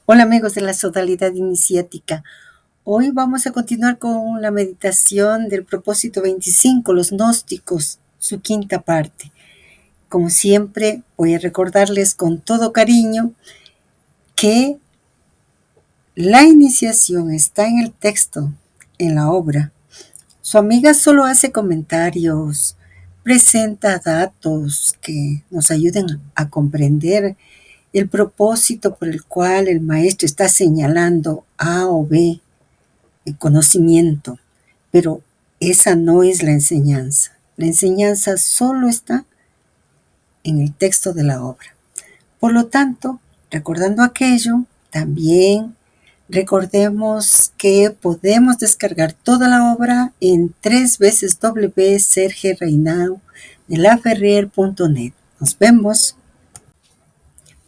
Hola amigos de la Sodalidad Iniciática. Hoy vamos a continuar con la meditación del propósito 25, los gnósticos, su quinta parte. Como siempre, voy a recordarles con todo cariño que la iniciación está en el texto, en la obra. Su amiga solo hace comentarios, presenta datos que nos ayuden a comprender el propósito por el cual el maestro está señalando A o B, el conocimiento, pero esa no es la enseñanza. La enseñanza solo está en el texto de la obra. Por lo tanto, recordando aquello, también recordemos que podemos descargar toda la obra en 3 Serge Reinao de laferrier.net. Nos vemos.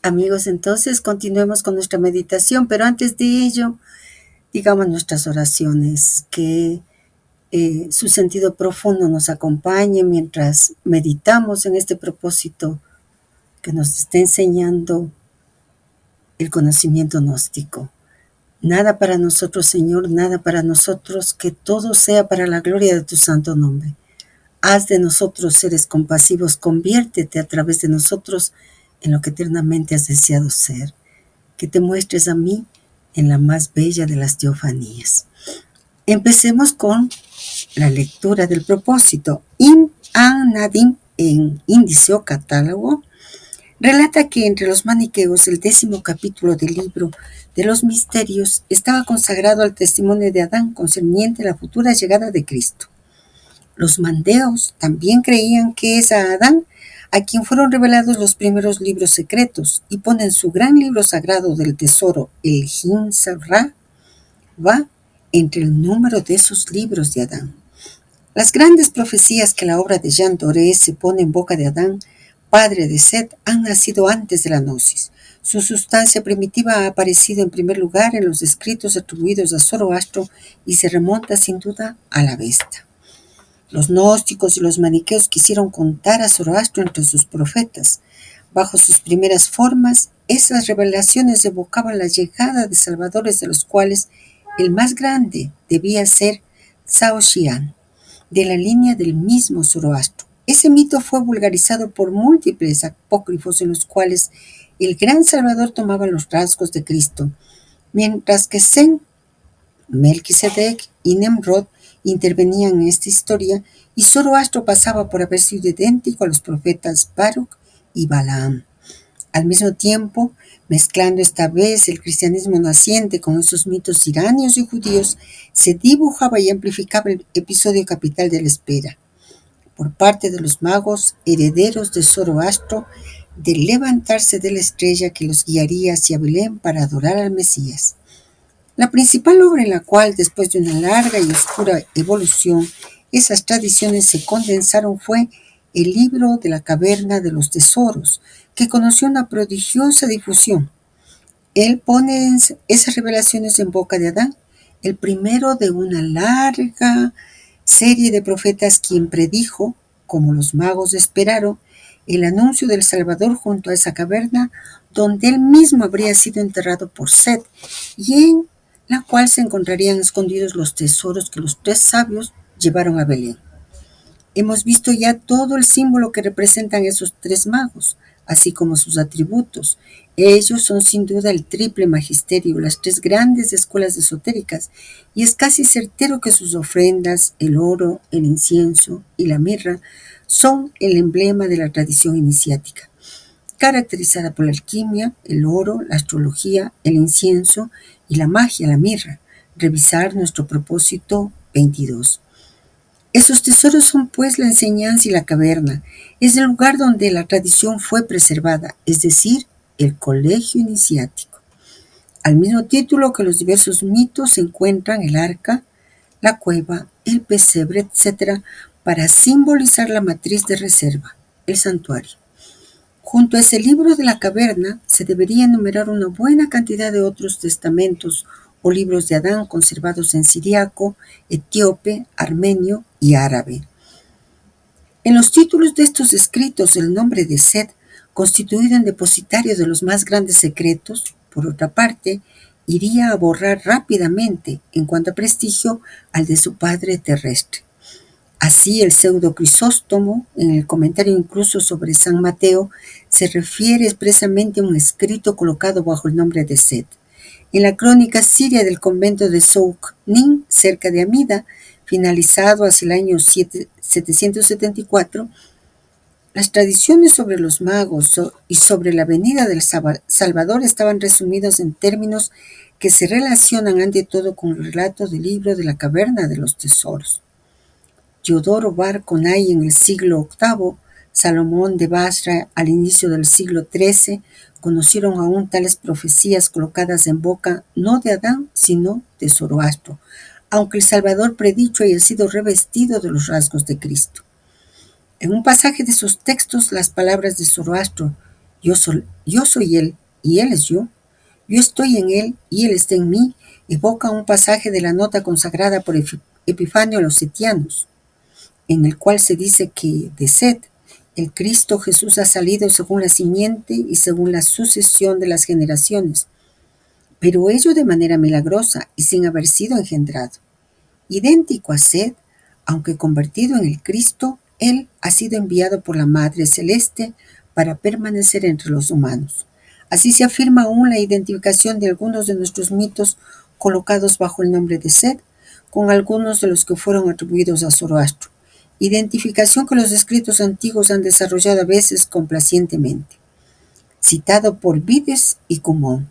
Amigos, entonces continuemos con nuestra meditación, pero antes de ello, digamos nuestras oraciones, que su sentido profundo nos acompañe mientras meditamos en este propósito que nos está enseñando el conocimiento gnóstico. Nada para nosotros, Señor, nada para nosotros, que todo sea para la gloria de tu santo nombre. Haz de nosotros seres compasivos, conviértete a través de nosotros en lo que eternamente has deseado ser. Que te muestres a mí en la más bella de las teofanías. Empecemos con la lectura del propósito. Im An Nadim, en índice o catálogo, relata que entre los maniqueos el 10º capítulo del libro de los misterios estaba consagrado al testimonio de Adán concerniente a la futura llegada de Cristo. Los mandeos también creían que es a Adán a quien fueron revelados los primeros libros secretos y ponen su gran libro sagrado del tesoro, el Hin Sabra, va entre el número de esos libros de Adán. Las grandes profecías que la obra de Jean Doré se pone en boca de Adán, padre de Set, han nacido antes de la gnosis. Su sustancia primitiva ha aparecido en primer lugar en los escritos atribuidos a Zoroastro y se remonta sin duda a la Avesta. Los gnósticos y los maniqueos quisieron contar a Zoroastro entre sus profetas. Bajo sus primeras formas, esas revelaciones evocaban la llegada de salvadores, de los cuales el más grande debía ser Zhao Xian, de la línea del mismo Zoroastro. Ese mito fue vulgarizado por múltiples apócrifos en los cuales el gran Salvador tomaba los rasgos de Cristo, mientras que Zen, Melquisedec y Nemrod intervenían en esta historia y Zoroastro pasaba por haber sido idéntico a los profetas Baruch y Balaam. Al mismo tiempo, mezclando esta vez el cristianismo naciente con esos mitos iranios y judíos, se dibujaba y amplificaba el episodio capital de la espera, por parte de los magos herederos de Zoroastro, de levantarse de la estrella que los guiaría hacia Belén para adorar al Mesías. La principal obra en la cual, después de una larga y oscura evolución, esas tradiciones se condensaron fue el libro de la caverna de los tesoros, que conoció una prodigiosa difusión. Él pone esas revelaciones en boca de Adán, el primero de una larga serie de profetas quien predijo, como los magos esperaron, el anuncio del Salvador junto a esa caverna donde él mismo habría sido enterrado por Set y en la cual se encontrarían escondidos los tesoros que los 3 sabios llevaron a Belén. Hemos visto ya todo el símbolo que representan esos 3 magos, así como sus atributos. Ellos son sin duda el triple magisterio, las 3 grandes escuelas esotéricas, y es casi certero que sus ofrendas, el oro, el incienso y la mirra, son el emblema de la tradición iniciática, caracterizada por la alquimia, el oro, la astrología, el incienso y la magia, la mirra. Revisar nuestro propósito 22. Esos tesoros son pues la enseñanza y la caverna. Es el lugar donde la tradición fue preservada, es decir, el colegio iniciático. Al mismo título que los diversos mitos se encuentran el arca, la cueva, el pesebre, etc., para simbolizar la matriz de reserva, el santuario. Junto a ese libro de la caverna se debería enumerar una buena cantidad de otros testamentos o libros de Adán conservados en siriaco, etíope, armenio y árabe. En los títulos de estos escritos el nombre de Set, constituido en depositario de los más grandes secretos, por otra parte, iría a borrar rápidamente, en cuanto a prestigio, al de su padre terrestre. Así el pseudo Crisóstomo, en el comentario incluso sobre San Mateo, se refiere expresamente a un escrito colocado bajo el nombre de Seth. En la crónica siria del convento de Souk-Nin, cerca de Amida, finalizado hacia el año 774, las tradiciones sobre los magos y sobre la venida del Salvador estaban resumidos en términos que se relacionan ante todo con el relato del libro de la caverna de los tesoros. Teodoro Bar Konai en el siglo VIII, Salomón de Basra al inicio del siglo XIII, conocieron aún tales profecías colocadas en boca no de Adán, sino de Zoroastro, aunque el Salvador predicho haya sido revestido de los rasgos de Cristo. En un pasaje de sus textos, las palabras de Zoroastro, yo soy él y él es yo estoy en él y él está en mí, evoca un pasaje de la nota consagrada por Epifanio a los setianos, en el cual se dice que de Set, el Cristo Jesús ha salido según la simiente y según la sucesión de las generaciones, pero ello de manera milagrosa y sin haber sido engendrado. Idéntico a Set, aunque convertido en el Cristo, él ha sido enviado por la Madre Celeste para permanecer entre los humanos. Así se afirma aún la identificación de algunos de nuestros mitos colocados bajo el nombre de Set, con algunos de los que fueron atribuidos a Zoroastro, identificación que los escritos antiguos han desarrollado a veces complacientemente. Citado por Vides y Cumón,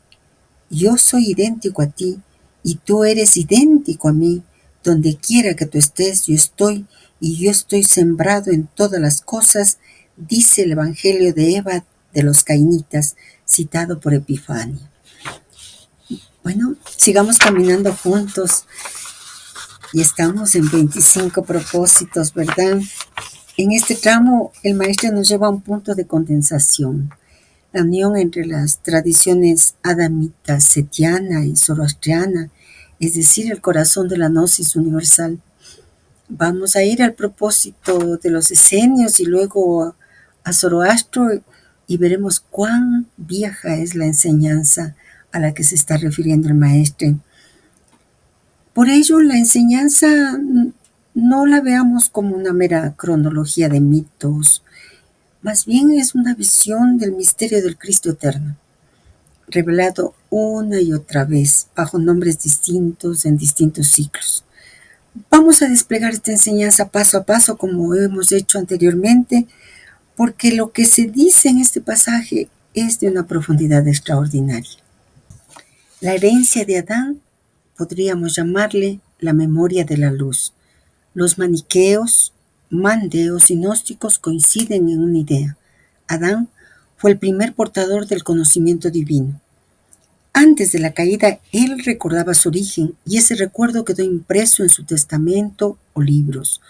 yo soy idéntico a ti y tú eres idéntico a mí, donde quiera que tú estés, yo estoy y yo estoy sembrado en todas las cosas, dice el Evangelio de Eva de los Cainitas, citado por Epifanio. Bueno, sigamos caminando juntos y estamos en 25 propósitos, ¿verdad? En este tramo, el maestro nos lleva a un punto de condensación, la unión entre las tradiciones adamita, setiana y zoroastriana, es decir, el corazón de la gnosis universal. Vamos a ir al propósito de los esenios y luego a Zoroastro y veremos cuán vieja es la enseñanza a la que se está refiriendo el maestro. Por ello, la enseñanza no la veamos como una mera cronología de mitos, más bien es una visión del misterio del Cristo eterno, revelado una y otra vez bajo nombres distintos en distintos ciclos. Vamos a desplegar esta enseñanza paso a paso como hemos hecho anteriormente, porque lo que se dice en este pasaje es de una profundidad extraordinaria. La herencia de Adán podríamos llamarle la memoria de la luz. Los maniqueos, mandeos y gnósticos coinciden en una idea. Adán fue el primer portador del conocimiento divino. Antes de la caída, él recordaba su origen y ese recuerdo quedó impreso en su testamento o libros.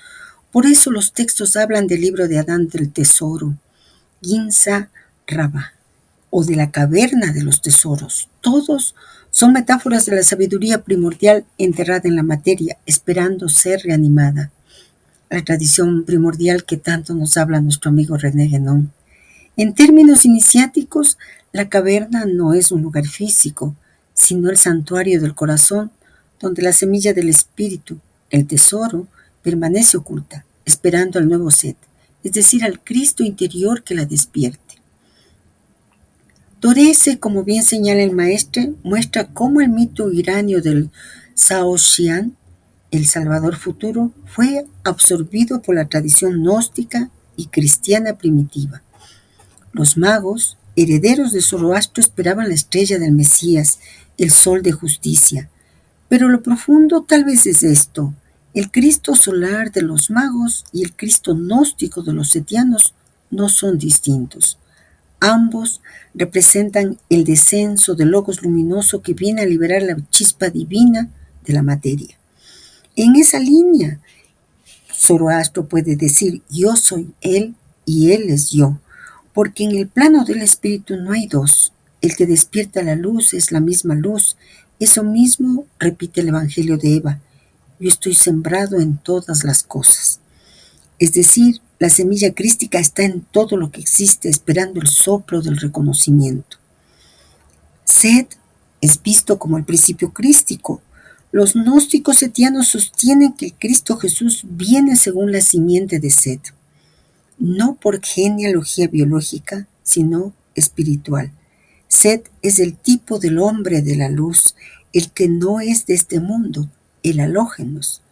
Por eso los textos hablan del libro de Adán del tesoro, Ginza Rabba, o de la caverna de los tesoros. Todos son metáforas de la sabiduría primordial enterrada en la materia, esperando ser reanimada. La tradición primordial que tanto nos habla nuestro amigo René Guénon. En términos iniciáticos, la caverna no es un lugar físico, sino el santuario del corazón, donde la semilla del espíritu, el tesoro, permanece oculta, esperando al nuevo Set, es decir, al Cristo interior que la despierte. Torese, como bien señala el maestre, muestra cómo el mito iranio del Sao Xian, el Salvador futuro, fue absorbido por la tradición gnóstica y cristiana primitiva. Los magos, herederos de Zoroastro, esperaban la estrella del Mesías, el sol de justicia. Pero lo profundo tal vez es esto: el Cristo solar de los magos y el Cristo gnóstico de los setianos no son distintos. Ambos representan el descenso del logos luminoso que viene a liberar la chispa divina de la materia. En esa línea, Zoroastro puede decir: yo soy él y él es yo, porque en el plano del espíritu no hay dos. El que despierta la luz es la misma luz. Eso mismo repite el Evangelio de Eva: yo estoy sembrado en todas las cosas. Es decir, la semilla crística está en todo lo que existe, esperando el soplo del reconocimiento. Set Es visto como el principio crístico. Los gnósticos setianos sostienen que el Cristo Jesús viene según la simiente de Set, no por genealogía biológica, sino espiritual. Set es el tipo del hombre de la luz, el que no es de este mundo, el halógenos,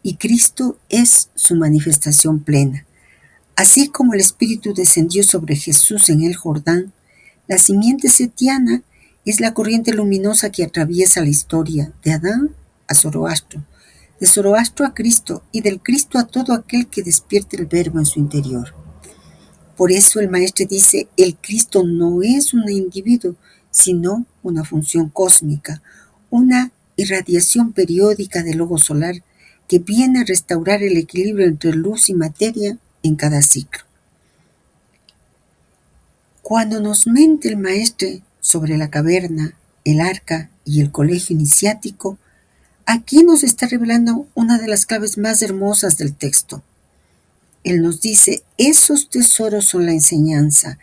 y Cristo es su manifestación plena. Así como el Espíritu descendió sobre Jesús en el Jordán, la simiente setiana es la corriente luminosa que atraviesa la historia de Adán a Zoroastro, de Zoroastro a Cristo y del Cristo a todo aquel que despierte el Verbo en su interior. Por eso el maestre dice, el Cristo no es un individuo, sino una función cósmica, una irradiación periódica del logo solar que viene a restaurar el equilibrio entre luz y materia en cada ciclo. Cuando nos mente el maestre sobre la caverna, el arca y el colegio iniciático, aquí nos está revelando una de las claves más hermosas del texto. Él nos dice, esos tesoros son la enseñanza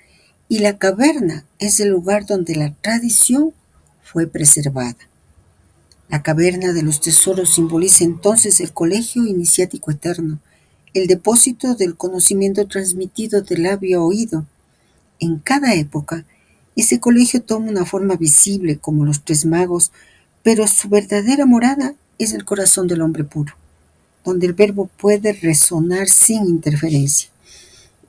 y la caverna es el lugar donde la tradición fue preservada. La caverna de los tesoros simboliza entonces el colegio iniciático eterno, el depósito del conocimiento transmitido de labio a oído. En cada época, ese colegio toma una forma visible como los tres magos, pero su verdadera morada es el corazón del hombre puro, donde el verbo puede resonar sin interferencia.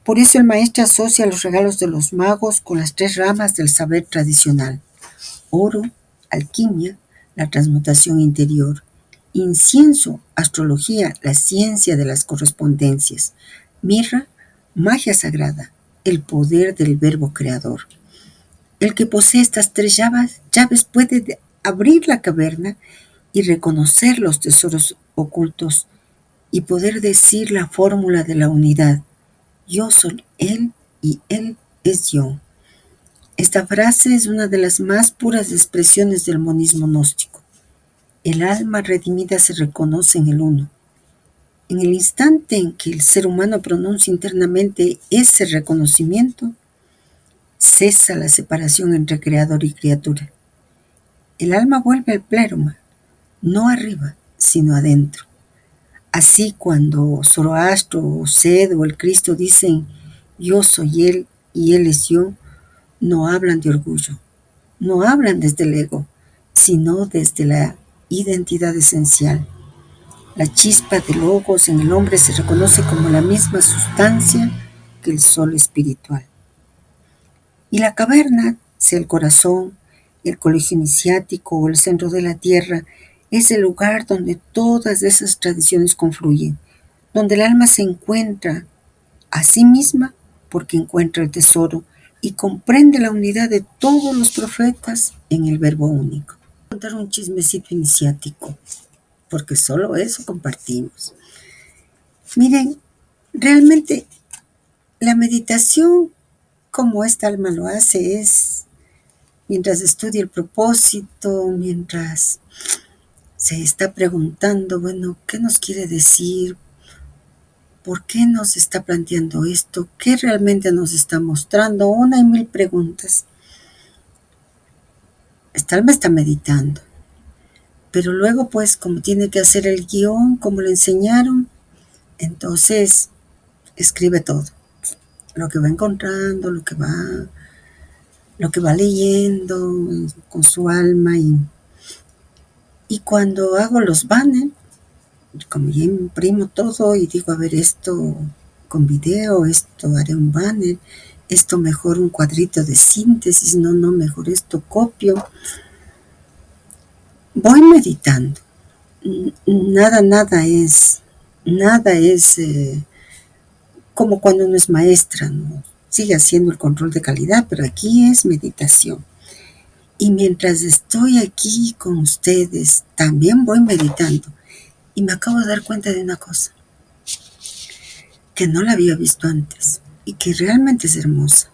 Por eso el maestro asocia los regalos de los magos con las tres ramas del saber tradicional: oro, alquimia, la transmutación interior; incienso, astrología, la ciencia de las correspondencias; mirra, magia sagrada, el poder del verbo creador. El que posee estas tres llaves puede abrir la caverna y reconocer los tesoros ocultos y poder decir la fórmula de la unidad: yo soy Él y Él es yo. Esta frase es una de las más puras expresiones del monismo gnóstico. El alma redimida se reconoce en el uno. En el instante en que el ser humano pronuncia internamente ese reconocimiento, cesa la separación entre creador y criatura. El alma vuelve al pleroma, no arriba, sino adentro. Así cuando Zoroastro o Sed o el Cristo dicen yo soy Él y Él es yo, no hablan de orgullo, no hablan desde el ego, sino desde la identidad esencial. La chispa de logos en el hombre se reconoce como la misma sustancia que el sol espiritual. Y la caverna, sea el corazón, el colegio iniciático o el centro de la tierra, es el lugar donde todas esas tradiciones confluyen, donde el alma se encuentra a sí misma porque encuentra el tesoro y comprende la unidad de todos los profetas en el verbo único. Voy a contar un chismecito iniciático, porque solo eso compartimos. Miren, realmente la meditación, como esta alma lo hace, es mientras estudia el propósito, mientras se está preguntando, bueno, ¿qué nos quiere decir? ¿Por qué nos está planteando esto? ¿Qué realmente nos está mostrando? Una y mil preguntas. Esta alma está meditando. Pero luego, pues, como tiene que hacer el guión, como le enseñaron, entonces escribe todo. Lo que va encontrando, lo que va leyendo con su alma. Y cuando hago los banners, como ya imprimo todo y digo, a ver, esto con video, esto haré un banner, esto mejor un cuadrito de síntesis, no, mejor esto copio. Voy meditando. Nada es como cuando uno es maestra, ¿no? Sigue haciendo el control de calidad, pero aquí es meditación. Y mientras estoy aquí con ustedes, también voy meditando. Y me acabo de dar cuenta de una cosa, que no la había visto antes y que realmente es hermosa.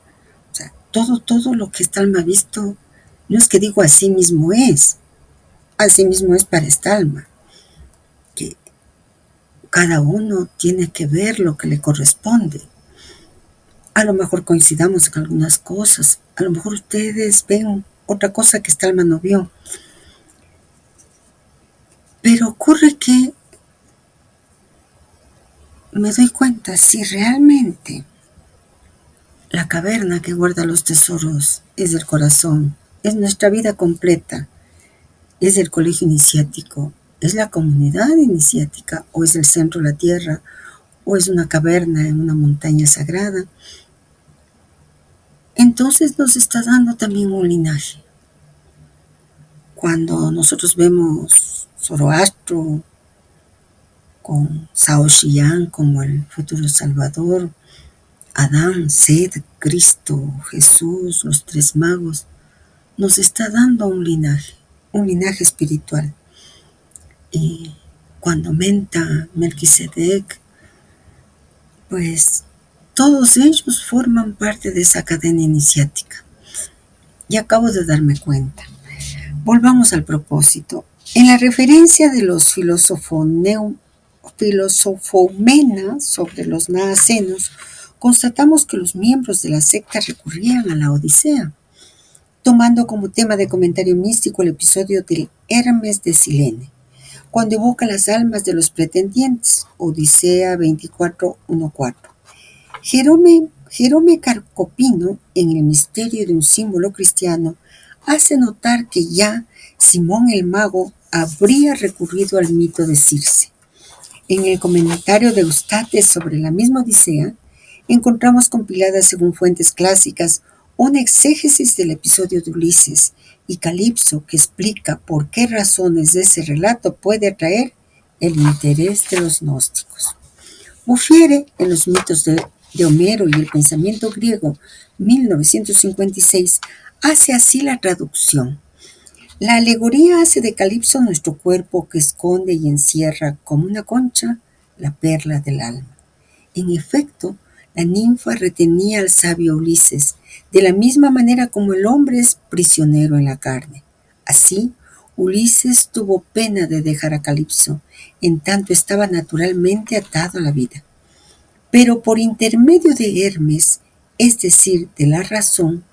O sea, todo lo que esta alma ha visto, no es que digo así mismo es para esta alma, que cada uno tiene que ver lo que le corresponde. A lo mejor coincidamos en algunas cosas, a lo mejor ustedes ven otra cosa que esta alma no vio. Pero ocurre que me doy cuenta si realmente la caverna que guarda los tesoros es el corazón, es nuestra vida completa, es el colegio iniciático, es la comunidad iniciática, o es el centro de la tierra, o es una caverna en una montaña sagrada. Entonces nos está dando también un linaje. Cuando nosotros vemos Zoroastro con Sao Xian como el futuro Salvador, Adán, Seth, Cristo, Jesús, los tres magos, nos está dando un linaje espiritual. Y cuando menta Melquisedec, pues todos ellos forman parte de esa cadena iniciática. Y acabo de darme cuenta. Volvamos al propósito. En la referencia de los filosofomena sobre los naacenos, constatamos que los miembros de la secta recurrían a la Odisea, tomando como tema de comentario místico el episodio del Hermes de Silene, cuando evoca las almas de los pretendientes, Odisea 24:1-4. Jerome Carcopino, en el misterio de un símbolo cristiano, hace notar que ya Simón el Mago habría recurrido al mito de Circe. En el comentario de Eustates sobre la misma Odisea, encontramos compilada según fuentes clásicas una exégesis del episodio de Ulises y Calipso que explica por qué razones ese relato puede atraer el interés de los gnósticos. Bouffiere, en los mitos de Homero y el pensamiento griego, 1956, hace así la traducción. La alegoría hace de Calipso nuestro cuerpo que esconde y encierra como una concha la perla del alma. En efecto, la ninfa retenía al sabio Ulises, de la misma manera como el hombre es prisionero en la carne. Así, Ulises tuvo pena de dejar a Calipso, en tanto estaba naturalmente atado a la vida. Pero por intermedio de Hermes, es decir, de la razón,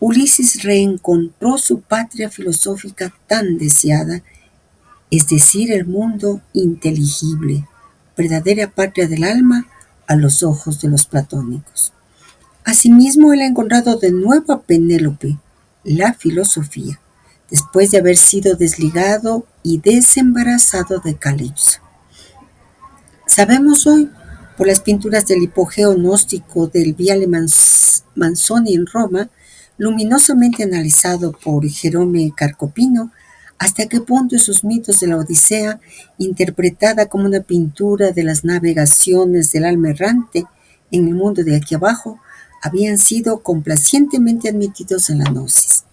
Ulises reencontró su patria filosófica tan deseada, es decir, el mundo inteligible, verdadera patria del alma a los ojos de los platónicos. Asimismo, él ha encontrado de nuevo a Penélope, la filosofía, después de haber sido desligado y desembarazado de Calipso. Sabemos hoy, por las pinturas del hipogeo gnóstico del Viale Manzoni en Roma, luminosamente analizado por Jerome Carcopino, hasta qué punto esos mitos de la Odisea, interpretada como una pintura de las navegaciones del alma errante en el mundo de aquí abajo, habían sido complacientemente admitidos en la gnosis.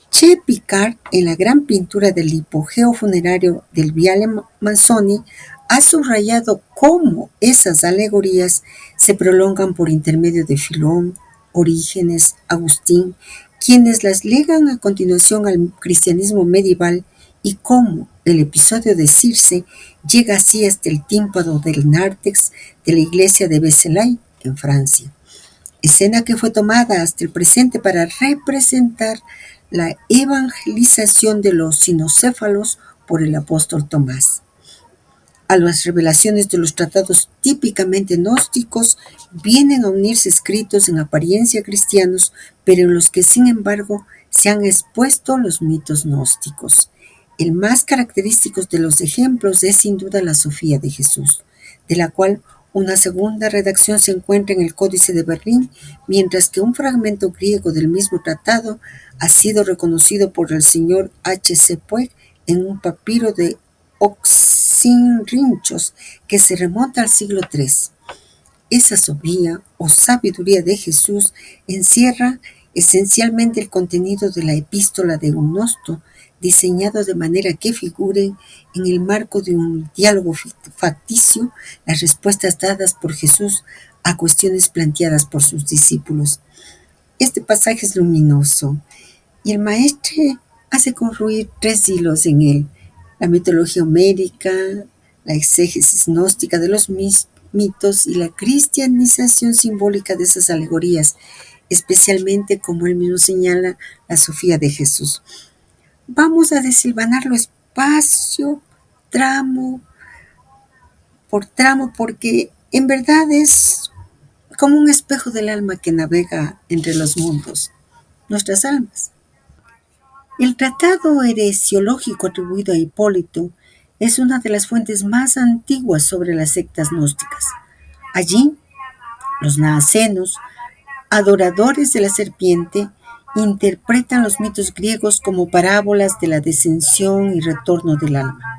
Che Picard, en la gran pintura del hipogeo funerario del Viale Manzoni, ha subrayado cómo esas alegorías se prolongan por intermedio de Filón, Orígenes, Agustín, quienes las ligan a continuación al cristianismo medieval, y cómo el episodio de Circe llega así hasta el tímpano del nártex de la iglesia de Vézelay, en Francia. Escena que fue tomada hasta el presente para representar la evangelización de los sinocéfalos por el apóstol Tomás. A las revelaciones de los tratados típicamente gnósticos vienen a unirse escritos en apariencia cristianos, pero en los que sin embargo se han expuesto los mitos gnósticos. El más característico de los ejemplos es sin duda la Sofía de Jesús, de la cual una segunda redacción se encuentra en el Códice de Berlín, mientras que un fragmento griego del mismo tratado ha sido reconocido por el señor H. C. Puig en un papiro de Oxirrinchos que se remonta al siglo III. Esa Sofía o sabiduría de Jesús encierra esencialmente el contenido de la epístola de Eunosto, diseñado de manera que figuren en el marco de un diálogo facticio las respuestas dadas por Jesús a cuestiones planteadas por sus discípulos. Este pasaje es luminoso y el maestre hace confluir tres hilos en él: la mitología homérica, la exégesis gnóstica de los mitos y la cristianización simbólica de esas alegorías, especialmente, como él mismo señala, la Sofía de Jesús. Vamos a desilvanarlo espacio, tramo por tramo, porque en verdad es como un espejo del alma que navega entre los mundos, nuestras almas. El tratado heresiológico atribuido a Hipólito es una de las fuentes más antiguas sobre las sectas gnósticas. Allí, los naacenos, adoradores de la serpiente, interpretan los mitos griegos como parábolas de la descensión y retorno del alma.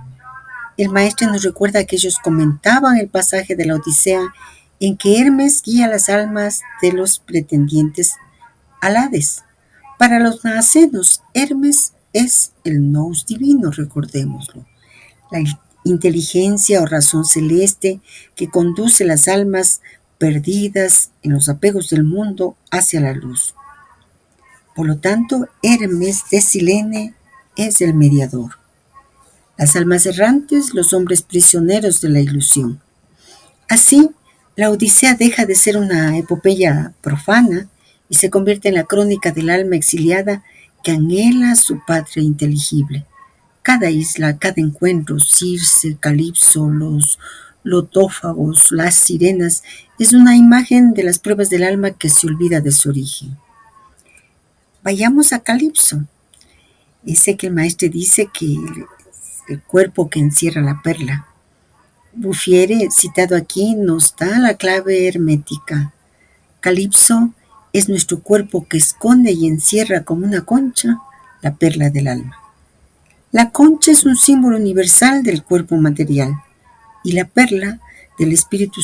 El maestro nos recuerda que ellos comentaban el pasaje de la Odisea en que Hermes guía las almas de los pretendientes al Hades. Para los naacenos, Hermes es el nous divino, recordémoslo, la inteligencia o razón celeste que conduce las almas perdidas en los apegos del mundo hacia la luz. Por lo tanto, Hermes de Silene es el mediador. Las almas errantes, los hombres prisioneros de la ilusión. Así, la Odisea deja de ser una epopeya profana y se convierte en la crónica del alma exiliada que anhela su patria inteligible. Cada isla, cada encuentro, Circe, Calipso, los lotófagos, las sirenas, es una imagen de las pruebas del alma que se olvida de su origen. Vayamos a Calipso. Ese que el maestro dice que el cuerpo que encierra la perla. Buffiere, citado aquí, nos da la clave hermética. Calipso es nuestro cuerpo que esconde y encierra como una concha la perla del alma. La concha es un símbolo universal del cuerpo material y la perla del espíritu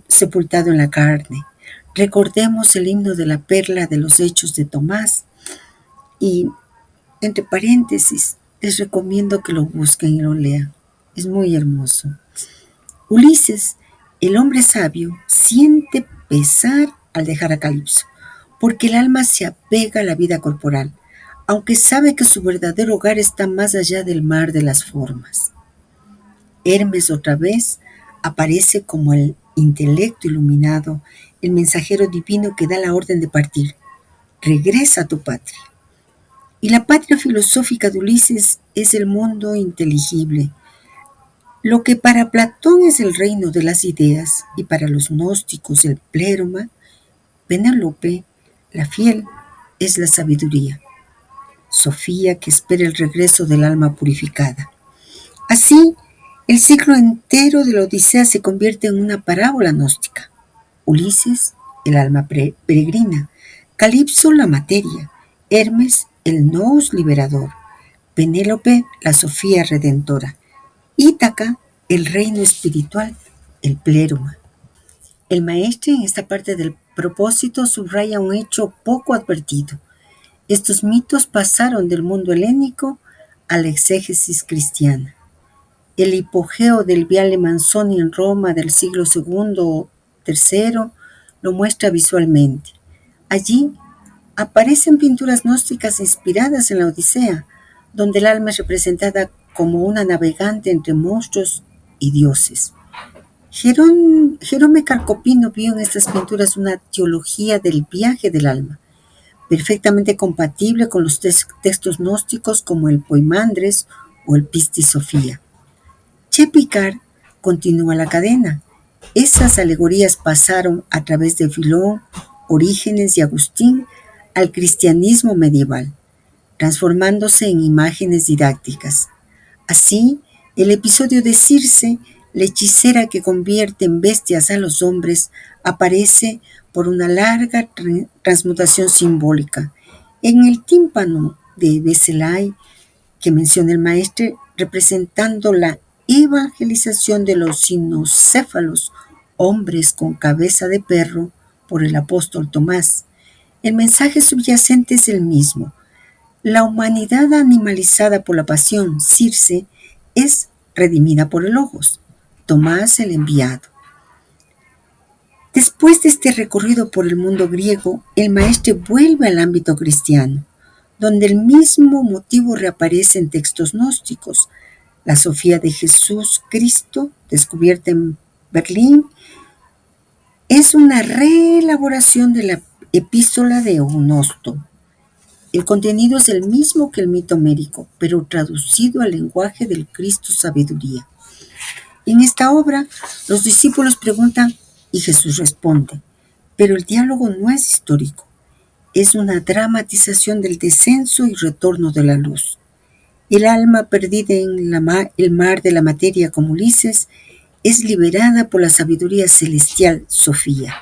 sepultado en la carne. Recordemos el himno de la perla de los Hechos de Tomás y, entre paréntesis, les recomiendo que lo busquen y lo lean. Es muy hermoso. Ulises, el hombre sabio, siente pesar al dejar a Calipso, porque el alma se apega a la vida corporal, aunque sabe que su verdadero hogar está más allá del mar de las formas. Hermes otra vez aparece como el intelecto iluminado, el mensajero divino que da la orden de partir. Regresa a tu patria. Y la patria filosófica de Ulises es el mundo inteligible. Lo que para Platón es el reino de las ideas y para los gnósticos el pléroma, Penélope, la fiel, es la sabiduría. Sofía que espera el regreso del alma purificada. Así, el ciclo entero de la Odisea se convierte en una parábola gnóstica. Ulises, el alma peregrina. Calipso, la materia. Hermes, el nous liberador. Penélope, la Sofía redentora. Ítaca, el reino espiritual, el pléroma. El maestro en esta parte del propósito subraya un hecho poco advertido. Estos mitos pasaron del mundo helénico a la exégesis cristiana. El hipogeo del Viale Manzoni en Roma del siglo II o III lo muestra visualmente. Allí aparecen pinturas gnósticas inspiradas en la Odisea, donde el alma es representada como una navegante entre monstruos y dioses. Jerome Carcopino vio en estas pinturas una teología del viaje del alma, perfectamente compatible con los textos gnósticos como el Poimandres o el Pistis Sophia. Che Picard continúa la cadena. Esas alegorías pasaron a través de Filón, Orígenes y Agustín al cristianismo medieval, transformándose en imágenes didácticas. Así, el episodio de Circe, la hechicera que convierte en bestias a los hombres, aparece por una larga transmutación simbólica. En el tímpano de Beselay, que menciona el maestro, representando la evangelización de los sinocéfalos, hombres con cabeza de perro, por el apóstol Tomás. El mensaje subyacente es el mismo. La humanidad animalizada por la pasión, Circe, es redimida por el Logos, Tomás el enviado. Después de este recorrido por el mundo griego, el maestro vuelve al ámbito cristiano, donde el mismo motivo reaparece en textos gnósticos. La Sofía de Jesús Cristo, descubierta en Berlín, es una reelaboración de la Epístola de Eunosto. El contenido es el mismo que el mito homérico, pero traducido al lenguaje del Cristo sabiduría. En esta obra, los discípulos preguntan y Jesús responde, pero el diálogo no es histórico, es una dramatización del descenso y retorno de la luz. El alma perdida en el mar de la materia como Ulises es liberada por la sabiduría celestial Sofía.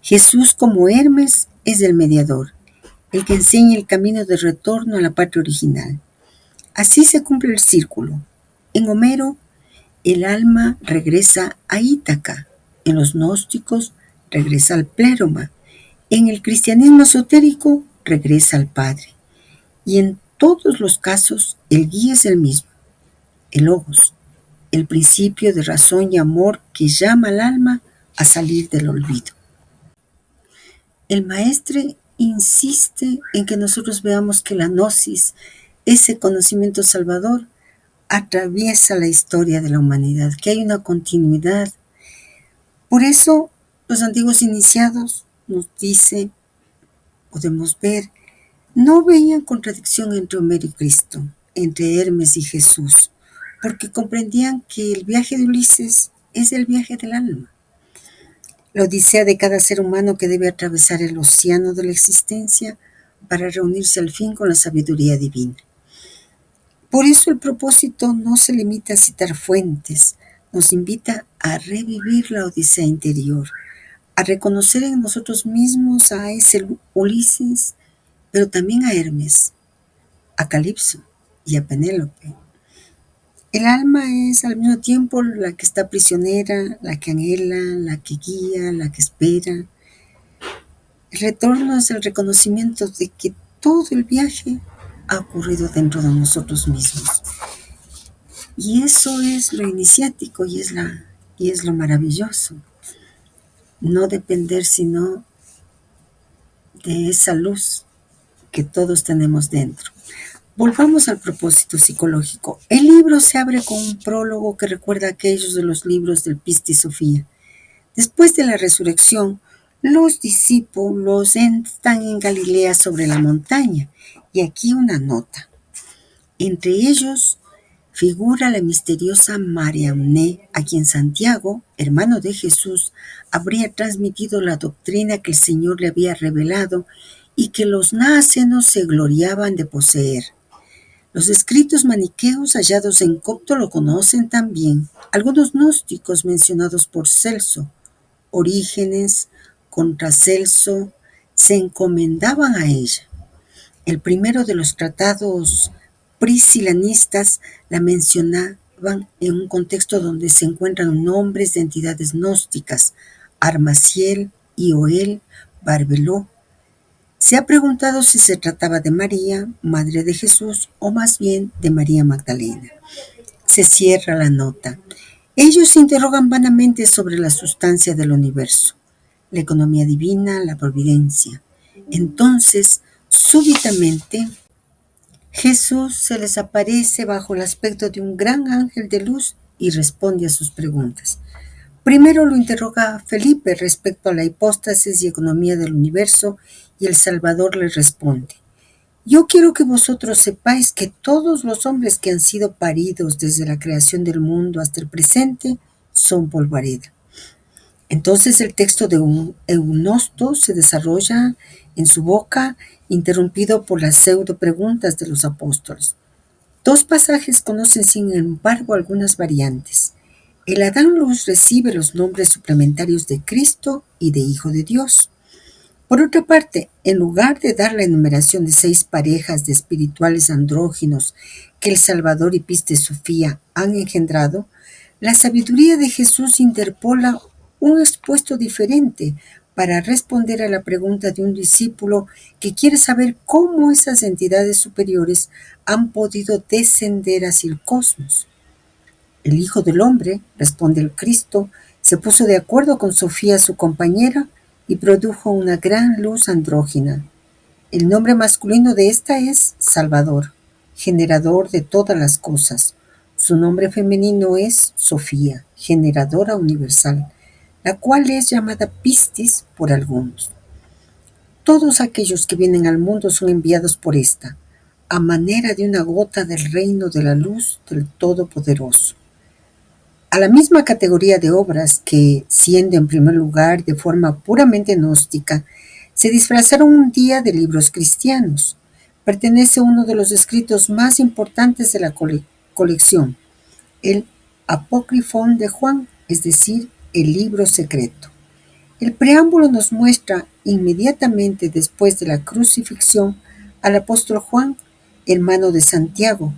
Jesús como Hermes es el mediador, el que enseña el camino de retorno a la patria original. Así se cumple el círculo. En Homero, el alma regresa a Ítaca, en los gnósticos regresa al pléroma, en el cristianismo esotérico regresa al Padre. Y en todos los casos el guía es el mismo, el logos, el principio de razón y amor que llama al alma a salir del olvido. El maestre insiste en que nosotros veamos que la gnosis, ese conocimiento salvador, atraviesa la historia de la humanidad, que hay una continuidad. Por eso los antiguos iniciados nos dice, podemos ver, no veían contradicción entre Homero y Cristo, entre Hermes y Jesús, porque comprendían que el viaje de Ulises es el viaje del alma. La odisea de cada ser humano que debe atravesar el océano de la existencia para reunirse al fin con la sabiduría divina. Por eso el propósito no se limita a citar fuentes, nos invita a revivir la odisea interior, a reconocer en nosotros mismos a ese Ulises, pero también a Hermes, a Calipso y a Penélope. El alma es al mismo tiempo la que está prisionera, la que anhela, la que guía, la que espera. El retorno es el reconocimiento de que todo el viaje ha ocurrido dentro de nosotros mismos. Y eso es lo iniciático y es lo maravilloso. No depender sino de esa luz que todos tenemos dentro. Volvamos al propósito psicológico. El libro se abre con un prólogo que recuerda a aquellos de los libros del Pistis Sofía. Después de la resurrección, los discípulos están en Galilea sobre la montaña. Y aquí una nota. Entre ellos figura la misteriosa Mariamne, a quien Santiago, hermano de Jesús, habría transmitido la doctrina que el Señor le había revelado y que los nácenos se gloriaban de poseer. Los escritos maniqueos hallados en Copto lo conocen también. Algunos gnósticos mencionados por Celso, Orígenes, contra Celso, se encomendaban a ella. El primero de los tratados priscilanistas la mencionaban en un contexto donde se encuentran nombres de entidades gnósticas, Armaciel, Ioel, Barbeló. Se ha preguntado si se trataba de María, madre de Jesús, o más bien de María Magdalena. Se cierra la nota. Ellos se interrogan vanamente sobre la sustancia del universo, la economía divina, la providencia. Entonces, súbitamente, Jesús se les aparece bajo el aspecto de un gran ángel de luz y responde a sus preguntas. Primero lo interroga Felipe respecto a la hipóstasis y economía del universo y el Salvador le responde: yo quiero que vosotros sepáis que todos los hombres que han sido paridos desde la creación del mundo hasta el presente son polvareda. Entonces el texto de Eunosto se desarrolla en su boca, interrumpido por las pseudo preguntas de los apóstoles. Dos pasajes conocen sin embargo algunas variantes. El Adán Luz recibe los nombres suplementarios de Cristo y de Hijo de Dios. Por otra parte, en lugar de dar la enumeración de 6 parejas de espirituales andróginos que el Salvador y Pistis Sofía han engendrado, la sabiduría de Jesús interpola un expuesto diferente para responder a la pregunta de un discípulo que quiere saber cómo esas entidades superiores han podido descender hacia el cosmos. El Hijo del Hombre, responde el Cristo, se puso de acuerdo con Sofía, su compañera, y produjo una gran luz andrógina. El nombre masculino de esta es Salvador, generador de todas las cosas. Su nombre femenino es Sofía, generadora universal, la cual es llamada Pistis por algunos. Todos aquellos que vienen al mundo son enviados por ésta, a manera de una gota del reino de la luz del Todopoderoso. A la misma categoría de obras que, siendo en primer lugar de forma puramente gnóstica, se disfrazaron un día de libros cristianos, pertenece a uno de los escritos más importantes de la colección, el Apócrifon de Juan, es decir, el libro secreto. El preámbulo nos muestra inmediatamente después de la crucifixión al apóstol Juan, hermano de Santiago,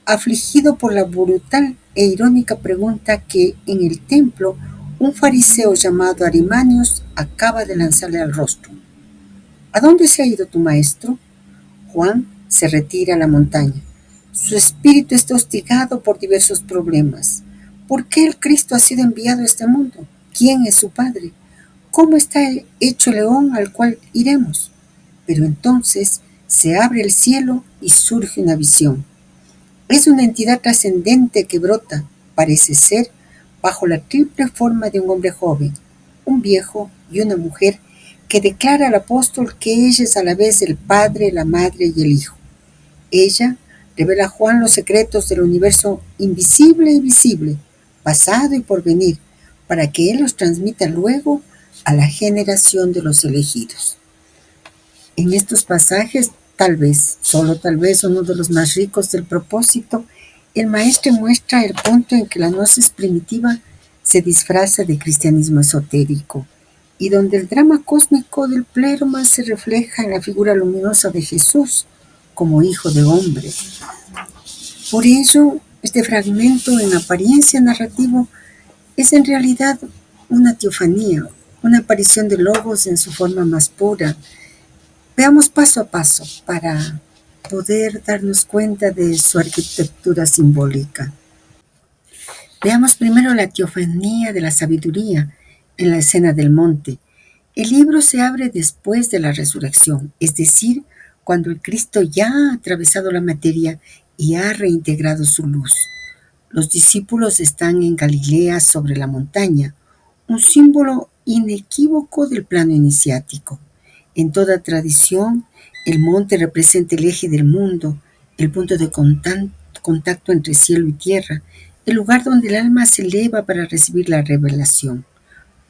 afligido por la brutal e irónica pregunta que en el templo un fariseo llamado Arimanios acaba de lanzarle al rostro. ¿A dónde se ha ido tu maestro? Juan se retira a la montaña. Su espíritu está hostigado por diversos problemas. ¿Por qué el Cristo ha sido enviado a este mundo? ¿Quién es su padre? ¿Cómo está hecho el león al cual iremos? Pero entonces se abre el cielo y surge una visión. Es una entidad trascendente que brota, parece ser, bajo la triple forma de un hombre joven, un viejo y una mujer que declara al apóstol que ella es a la vez el Padre, la Madre y el Hijo. Ella revela a Juan los secretos del universo invisible y visible, pasado y porvenir, para que él los transmita luego a la generación de los elegidos. En estos pasajes, tal vez, solo tal vez uno de los más ricos del propósito, el maestro muestra el punto en que la gnosis primitiva se disfraza de cristianismo esotérico y donde el drama cósmico del pleroma se refleja en la figura luminosa de Jesús como hijo de hombre. Por ello, este fragmento en apariencia narrativo es en realidad una teofanía, una aparición de Logos en su forma más pura. Veamos paso a paso para poder darnos cuenta de su arquitectura simbólica. Veamos primero la teofanía de la sabiduría en la escena del monte. El libro se abre después de la resurrección, es decir, cuando el Cristo ya ha atravesado la materia y ha reintegrado su luz. Los discípulos están en Galilea sobre la montaña, un símbolo inequívoco del plano iniciático. En toda tradición, el monte representa el eje del mundo, el punto de contacto entre cielo y tierra, el lugar donde el alma se eleva para recibir la revelación.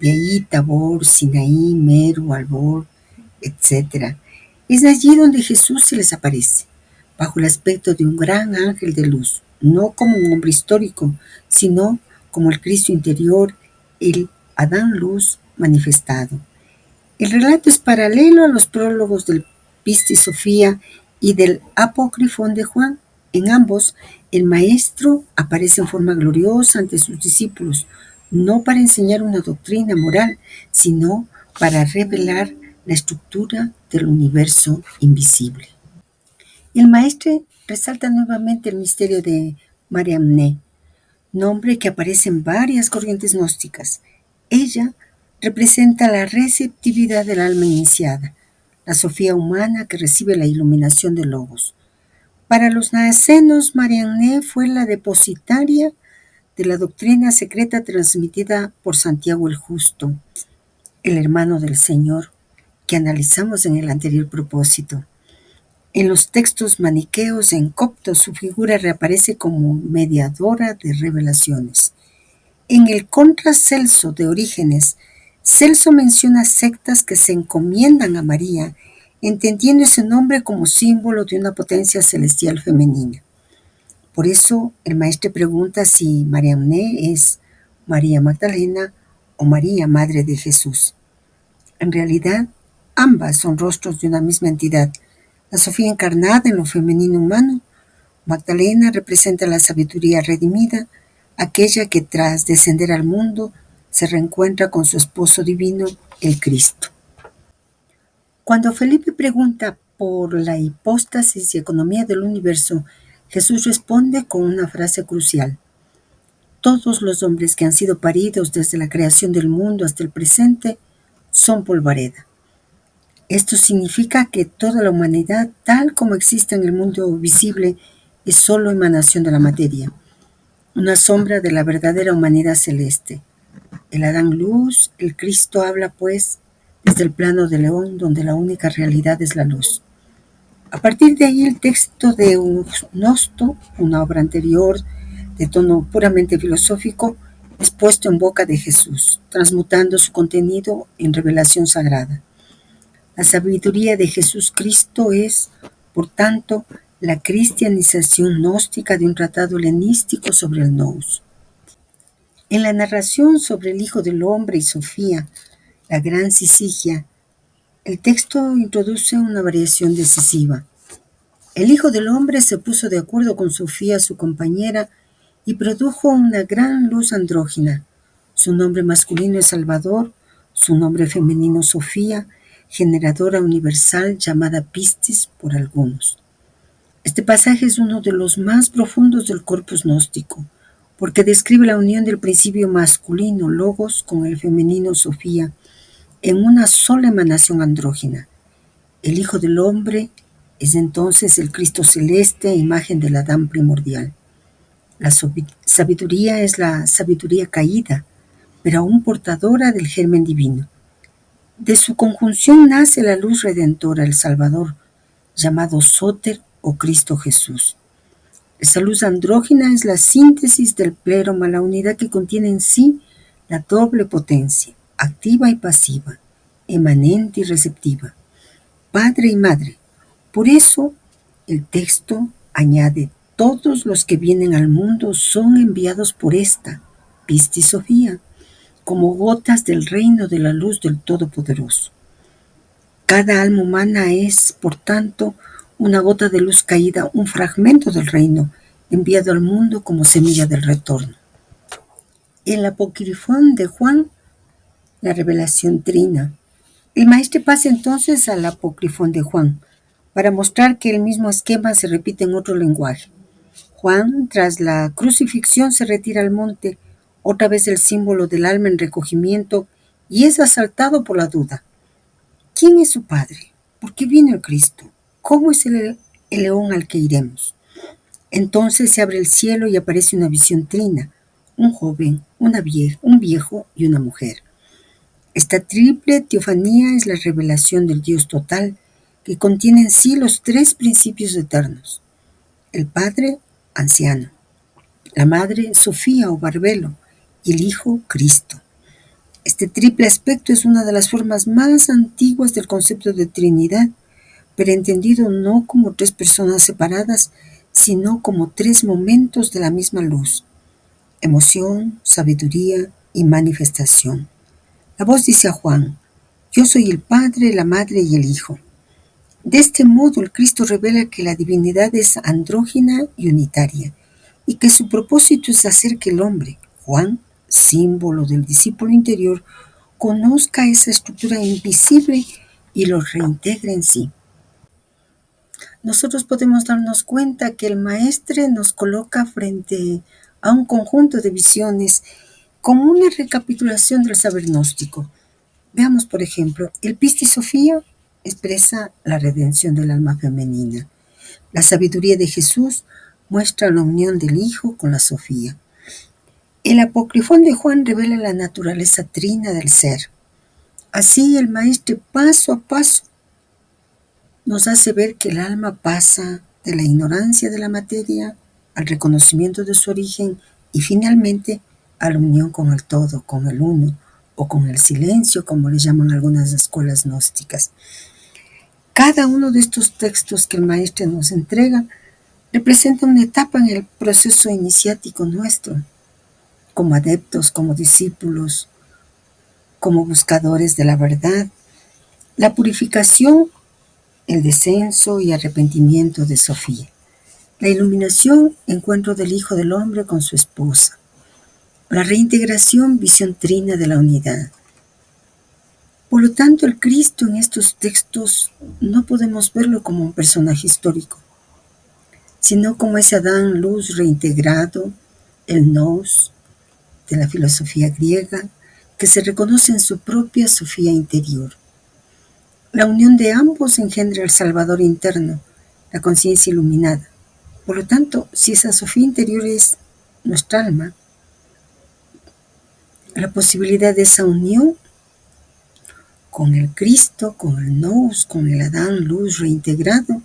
De ahí Tabor, Sinaí, Meru, Albor, etc. Es allí donde Jesús se les aparece, bajo el aspecto de un gran ángel de luz, no como un hombre histórico, sino como el Cristo interior, el Adán Luz manifestado. El relato es paralelo a los prólogos del Pistis Sofía y del Apócrifon de Juan. En ambos, el Maestro aparece en forma gloriosa ante sus discípulos, no para enseñar una doctrina moral, sino para revelar la estructura del universo invisible. El Maestro resalta nuevamente el misterio de Mariamne, nombre que aparece en varias corrientes gnósticas. Ella representa la receptividad del alma iniciada, la Sofía humana que recibe la iluminación de Logos. Para los nazarenos, Mariamne fue la depositaria de la doctrina secreta transmitida por Santiago el Justo, el hermano del Señor, que analizamos en el anterior propósito. En los textos maniqueos en copto su figura reaparece como mediadora de revelaciones. En el Contra Celso de Orígenes, Celso menciona sectas que se encomiendan a María, entendiendo ese nombre como símbolo de una potencia celestial femenina. Por eso el maestro pregunta si Mariamne es María Magdalena o María, Madre de Jesús. En realidad, ambas son rostros de una misma entidad. La Sofía encarnada en lo femenino humano, Magdalena representa la sabiduría redimida, aquella que tras descender al mundo se reencuentra con su esposo divino, el Cristo. Cuando Felipe pregunta por la hipóstasis y economía del universo, Jesús responde con una frase crucial. Todos los hombres que han sido paridos desde la creación del mundo hasta el presente son polvareda. Esto significa que toda la humanidad, tal como existe en el mundo visible, es solo emanación de la materia, una sombra de la verdadera humanidad celeste. El Adán Luz, el Cristo habla, pues, desde el plano de León, donde la única realidad es la luz. A partir de ahí, el texto de Eunosto, una obra anterior de tono puramente filosófico, es puesto en boca de Jesús, transmutando su contenido en revelación sagrada. La sabiduría de Jesús Cristo es, por tanto, la cristianización gnóstica de un tratado helenístico sobre el nous. En la narración sobre el Hijo del Hombre y Sofía, la gran Sisigia, el texto introduce una variación decisiva. El Hijo del Hombre se puso de acuerdo con Sofía, su compañera, y produjo una gran luz andrógina. Su nombre masculino es Salvador, su nombre femenino Sofía, generadora universal llamada Pistis por algunos. Este pasaje es uno de los más profundos del corpus gnóstico, porque describe la unión del principio masculino Logos con el femenino Sofía en una sola emanación andrógina. El Hijo del Hombre es entonces el Cristo celeste, imagen del Adán primordial. La sabiduría es la sabiduría caída, pero aún portadora del germen divino. De su conjunción nace la luz redentora, el Salvador, llamado Sóter o Cristo Jesús. Esa luz andrógina es la síntesis del pleroma, la unidad que contiene en sí la doble potencia, activa y pasiva, emanente y receptiva, padre y madre. Por eso, el texto añade: todos los que vienen al mundo son enviados por esta, Pistis Sofía, como gotas del reino de la luz del Todopoderoso. Cada alma humana es, por tanto, una gota de luz caída, un fragmento del reino, enviado al mundo como semilla del retorno. El Apocrifón de Juan, la revelación trina. El maestro pasa entonces al Apocrifón de Juan, para mostrar que el mismo esquema se repite en otro lenguaje. Juan, tras la crucifixión, se retira al monte, otra vez el símbolo del alma en recogimiento, y es asaltado por la duda. ¿Quién es su padre? ¿Por qué vino el Cristo? ¿Cómo es el león al que iremos? Entonces se abre el cielo y aparece una visión trina, un joven, un viejo y una mujer. Esta triple teofanía es la revelación del Dios total, que contiene en sí los tres principios eternos. El Padre, anciano; la Madre, Sofía o Barbelo; y el Hijo, Cristo. Este triple aspecto es una de las formas más antiguas del concepto de Trinidad, pero entendido no como tres personas separadas, sino como tres momentos de la misma luz: emoción, sabiduría y manifestación. La voz dice a Juan: yo soy el Padre, la Madre y el Hijo. De este modo, el Cristo revela que la divinidad es andrógina y unitaria, y que su propósito es hacer que el hombre, Juan, símbolo del discípulo interior, conozca esa estructura invisible y lo reintegre en sí. Nosotros podemos darnos cuenta que el Maestre nos coloca frente a un conjunto de visiones como una recapitulación del saber gnóstico. Veamos, por ejemplo, el Pistis Sofía expresa la redención del alma femenina. La sabiduría de Jesús muestra la unión del Hijo con la Sofía. El Apocrifón de Juan revela la naturaleza trina del ser. Así, el Maestro paso a paso nos hace ver que el alma pasa de la ignorancia de la materia al reconocimiento de su origen y finalmente a la unión con el todo, con el uno, o con el silencio, como le llaman algunas escuelas gnósticas. Cada uno de estos textos que el Maestro nos entrega representa una etapa en el proceso iniciático nuestro, como adeptos, como discípulos, como buscadores de la verdad, la purificación, el descenso y arrepentimiento de Sofía, la iluminación, encuentro del Hijo del Hombre con su esposa, la reintegración, visión trina de la unidad. Por lo tanto, el Cristo en estos textos no podemos verlo como un personaje histórico, sino como ese Adán luz reintegrado, el nous de la filosofía griega, que se reconoce en su propia Sofía interior. La unión de ambos engendra el Salvador interno, la conciencia iluminada. Por lo tanto, si esa Sofía interior es nuestra alma, la posibilidad de esa unión con el Cristo, con el Nous, con el Adán luz reintegrado,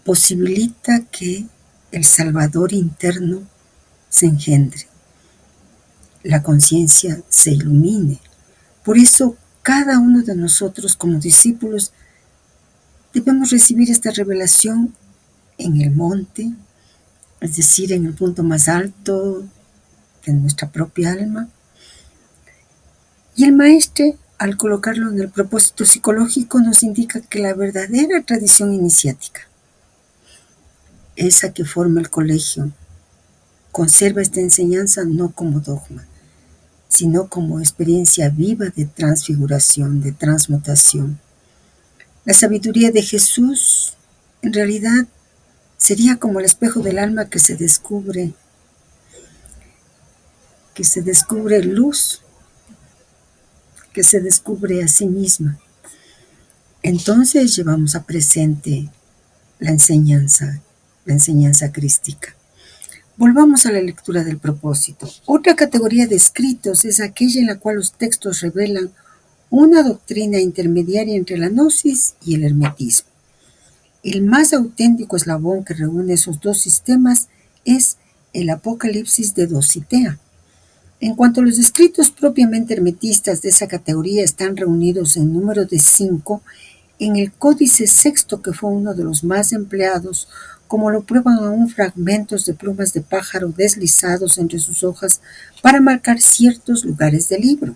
posibilita que el Salvador interno se engendre, la conciencia se ilumine. Por eso, cada uno de nosotros como discípulos debemos recibir esta revelación en el monte, es decir, en el punto más alto de nuestra propia alma. Y el maestre, al colocarlo en el propósito psicológico, nos indica que la verdadera tradición iniciática, esa que forma el colegio, conserva esta enseñanza no como dogma, sino como experiencia viva de transfiguración, de transmutación. La sabiduría de Jesús, en realidad, sería como el espejo del alma que se descubre luz, que se descubre a sí misma. Entonces llevamos a presente la enseñanza crística. Volvamos a la lectura del propósito. Otra categoría de escritos es aquella en la cual los textos revelan una doctrina intermediaria entre la gnosis y el hermetismo. El más auténtico eslabón que reúne esos dos sistemas es el Apocalipsis de Dositea. En cuanto a los escritos propiamente hermetistas de esa categoría están reunidos en número de 5 en el Códice Sexto, que fue uno de los más empleados, como lo prueban aún fragmentos de plumas de pájaro deslizados entre sus hojas para marcar ciertos lugares del libro.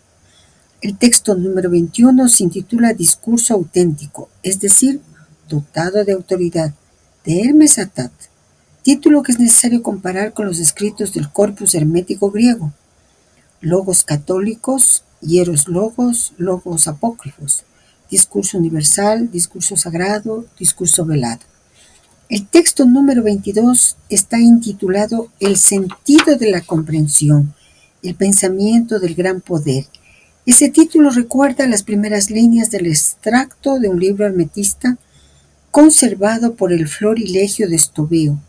El texto número 21 se intitula Discurso auténtico, es decir, dotado de autoridad, de Hermes Atat, título que es necesario comparar con los escritos del corpus hermético griego. Logos católicos, hieros logos, logos apócrifos, discurso universal, discurso sagrado, discurso velado. El texto número 22 está intitulado El sentido de la comprensión, el pensamiento del gran poder. Ese título recuerda las primeras líneas del extracto de un libro hermetista conservado por el Florilegio de Estobeo,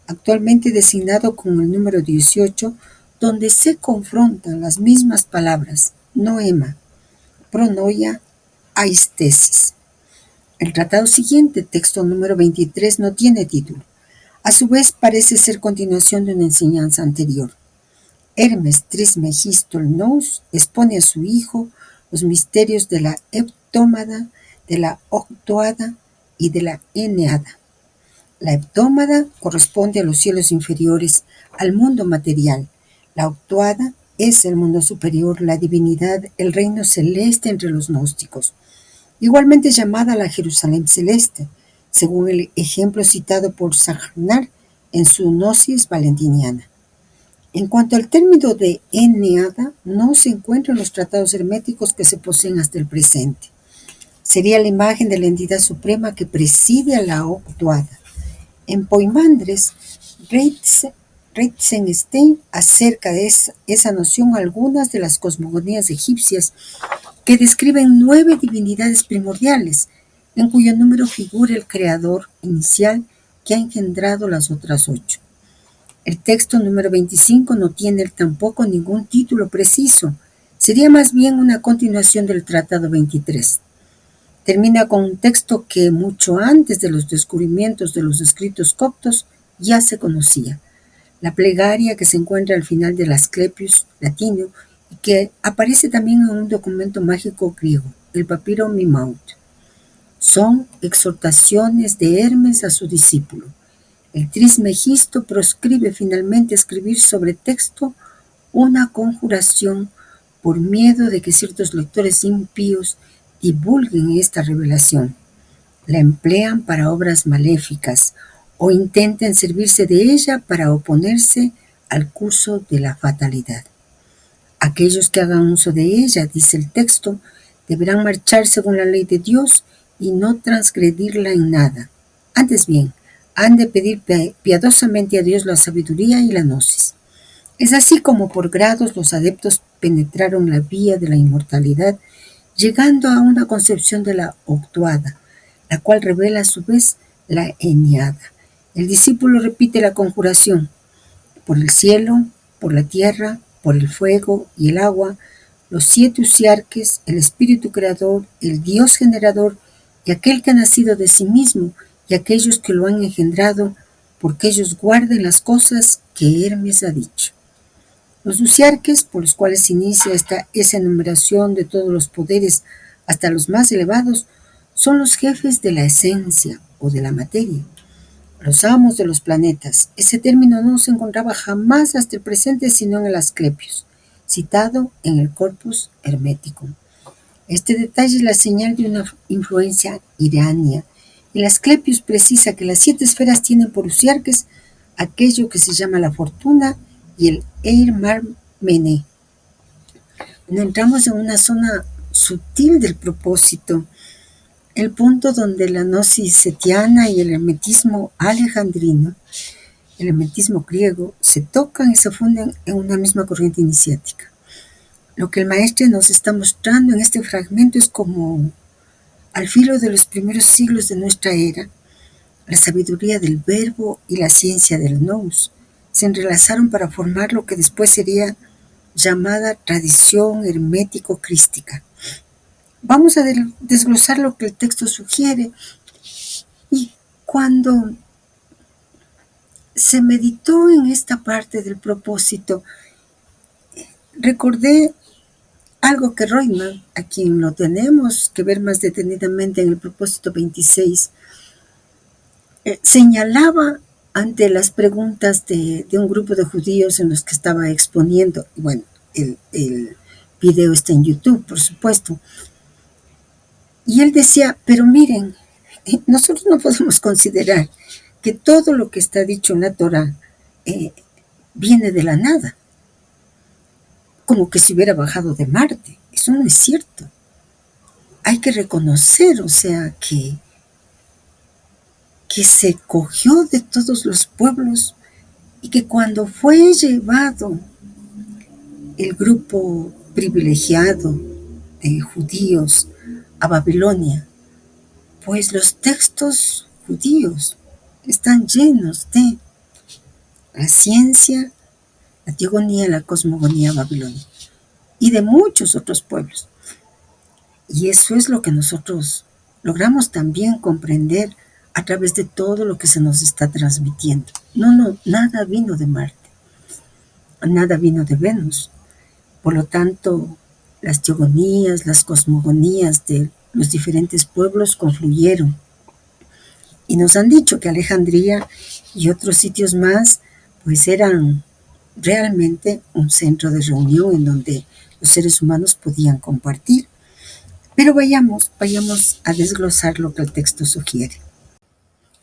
actualmente designado con el número 18, donde se confrontan las mismas palabras, noema, pronoia, aistesis. El tratado siguiente, texto número 23, no tiene título. A su vez parece ser continuación de una enseñanza anterior. Hermes Trismegisto el Nous expone a su hijo los misterios de la heptómada, de la octoada y de la eneada. La heptómada corresponde a los cielos inferiores, al mundo material. La octoada es el mundo superior, la divinidad, el reino celeste entre los gnósticos. Igualmente llamada la Jerusalén celeste, según el ejemplo citado por Sajnar en su Gnosis valentiniana. En cuanto al término de eneada, no se encuentra en los tratados herméticos que se poseen hasta el presente. Sería la imagen de la entidad suprema que preside a la octoada. En Poimandres, Reitzenstein acerca de esa noción algunas de las cosmogonías egipcias que describen 9 divinidades primordiales, en cuyo número figura el creador inicial que ha engendrado las otras 8. El texto número 25 no tiene tampoco ningún título preciso, sería más bien una continuación del tratado 23. Termina con un texto que mucho antes de los descubrimientos de los escritos coptos ya se conocía, la plegaria que se encuentra al final del Asclepius latino y que aparece también en un documento mágico griego, el papiro Mimaut. Son exhortaciones de Hermes a su discípulo. El Trismegisto proscribe finalmente escribir sobre texto una conjuración por miedo de que ciertos lectores impíos divulguen esta revelación, la emplean para obras maléficas o intenten servirse de ella para oponerse al curso de la fatalidad. Aquellos que hagan uso de ella, dice el texto, deberán marchar según la ley de Dios y no transgredirla en nada. Antes bien, han de pedir piadosamente a Dios la sabiduría y la gnosis. Es así como por grados los adeptos penetraron la vía de la inmortalidad, llegando a una concepción de la octoada, la cual revela a su vez la eneada. El discípulo repite la conjuración: por el cielo, por la tierra, por el fuego y el agua, los 7 usiarques, el espíritu creador, el Dios generador y aquel que ha nacido de sí mismo y aquellos que lo han engendrado, porque ellos guarden las cosas que Hermes ha dicho. Los usiarques, por los cuales se inicia esa enumeración de todos los poderes hasta los más elevados, son los jefes de la esencia o de la materia, los amos de los planetas. Ese término no se encontraba jamás hasta el presente sino en el Asclepios, citado en el Corpus Hermeticum. Este detalle es la señal de una influencia irania. El Asclepius precisa que las 7 esferas tienen por usiarques aquello que se llama la fortuna y el Eir Mar Mene. Entramos en una zona sutil del propósito, el punto donde la gnosis setiana y el hermetismo alejandrino, el hermetismo griego, se tocan y se funden en una misma corriente iniciática. Lo que el maestro nos está mostrando en este fragmento es como, al filo de los primeros siglos de nuestra era, la sabiduría del verbo y la ciencia del nous se entrelazaron para formar lo que después sería llamada tradición hermético-crística. Vamos a desglosar lo que el texto sugiere. Y cuando se meditó en esta parte del propósito, recordé algo que Reutemann, a quien lo tenemos que ver más detenidamente en el propósito 26, señalaba ante las preguntas de un grupo de judíos en los que estaba exponiendo. Y bueno, el video está en YouTube, por supuesto. Y él decía, pero miren, nosotros no podemos considerar que todo lo que está dicho en la Torá viene de la nada, como que se hubiera bajado de Marte. Eso no es cierto. Hay que reconocer, o sea, que se cogió de todos los pueblos y que cuando fue llevado el grupo privilegiado de judíos a Babilonia, pues los textos judíos están llenos de la ciencia, la teogonía, la cosmogonía babilonia y de muchos otros pueblos. Y eso es lo que nosotros logramos también comprender a través de todo lo que se nos está transmitiendo. No, nada vino de Marte, nada vino de Venus. Por lo tanto, las teogonías, las cosmogonías de los diferentes pueblos confluyeron. Y nos han dicho que Alejandría y otros sitios más, pues eran realmente un centro de reunión en donde los seres humanos podían compartir. Pero vayamos a desglosar lo que el texto sugiere.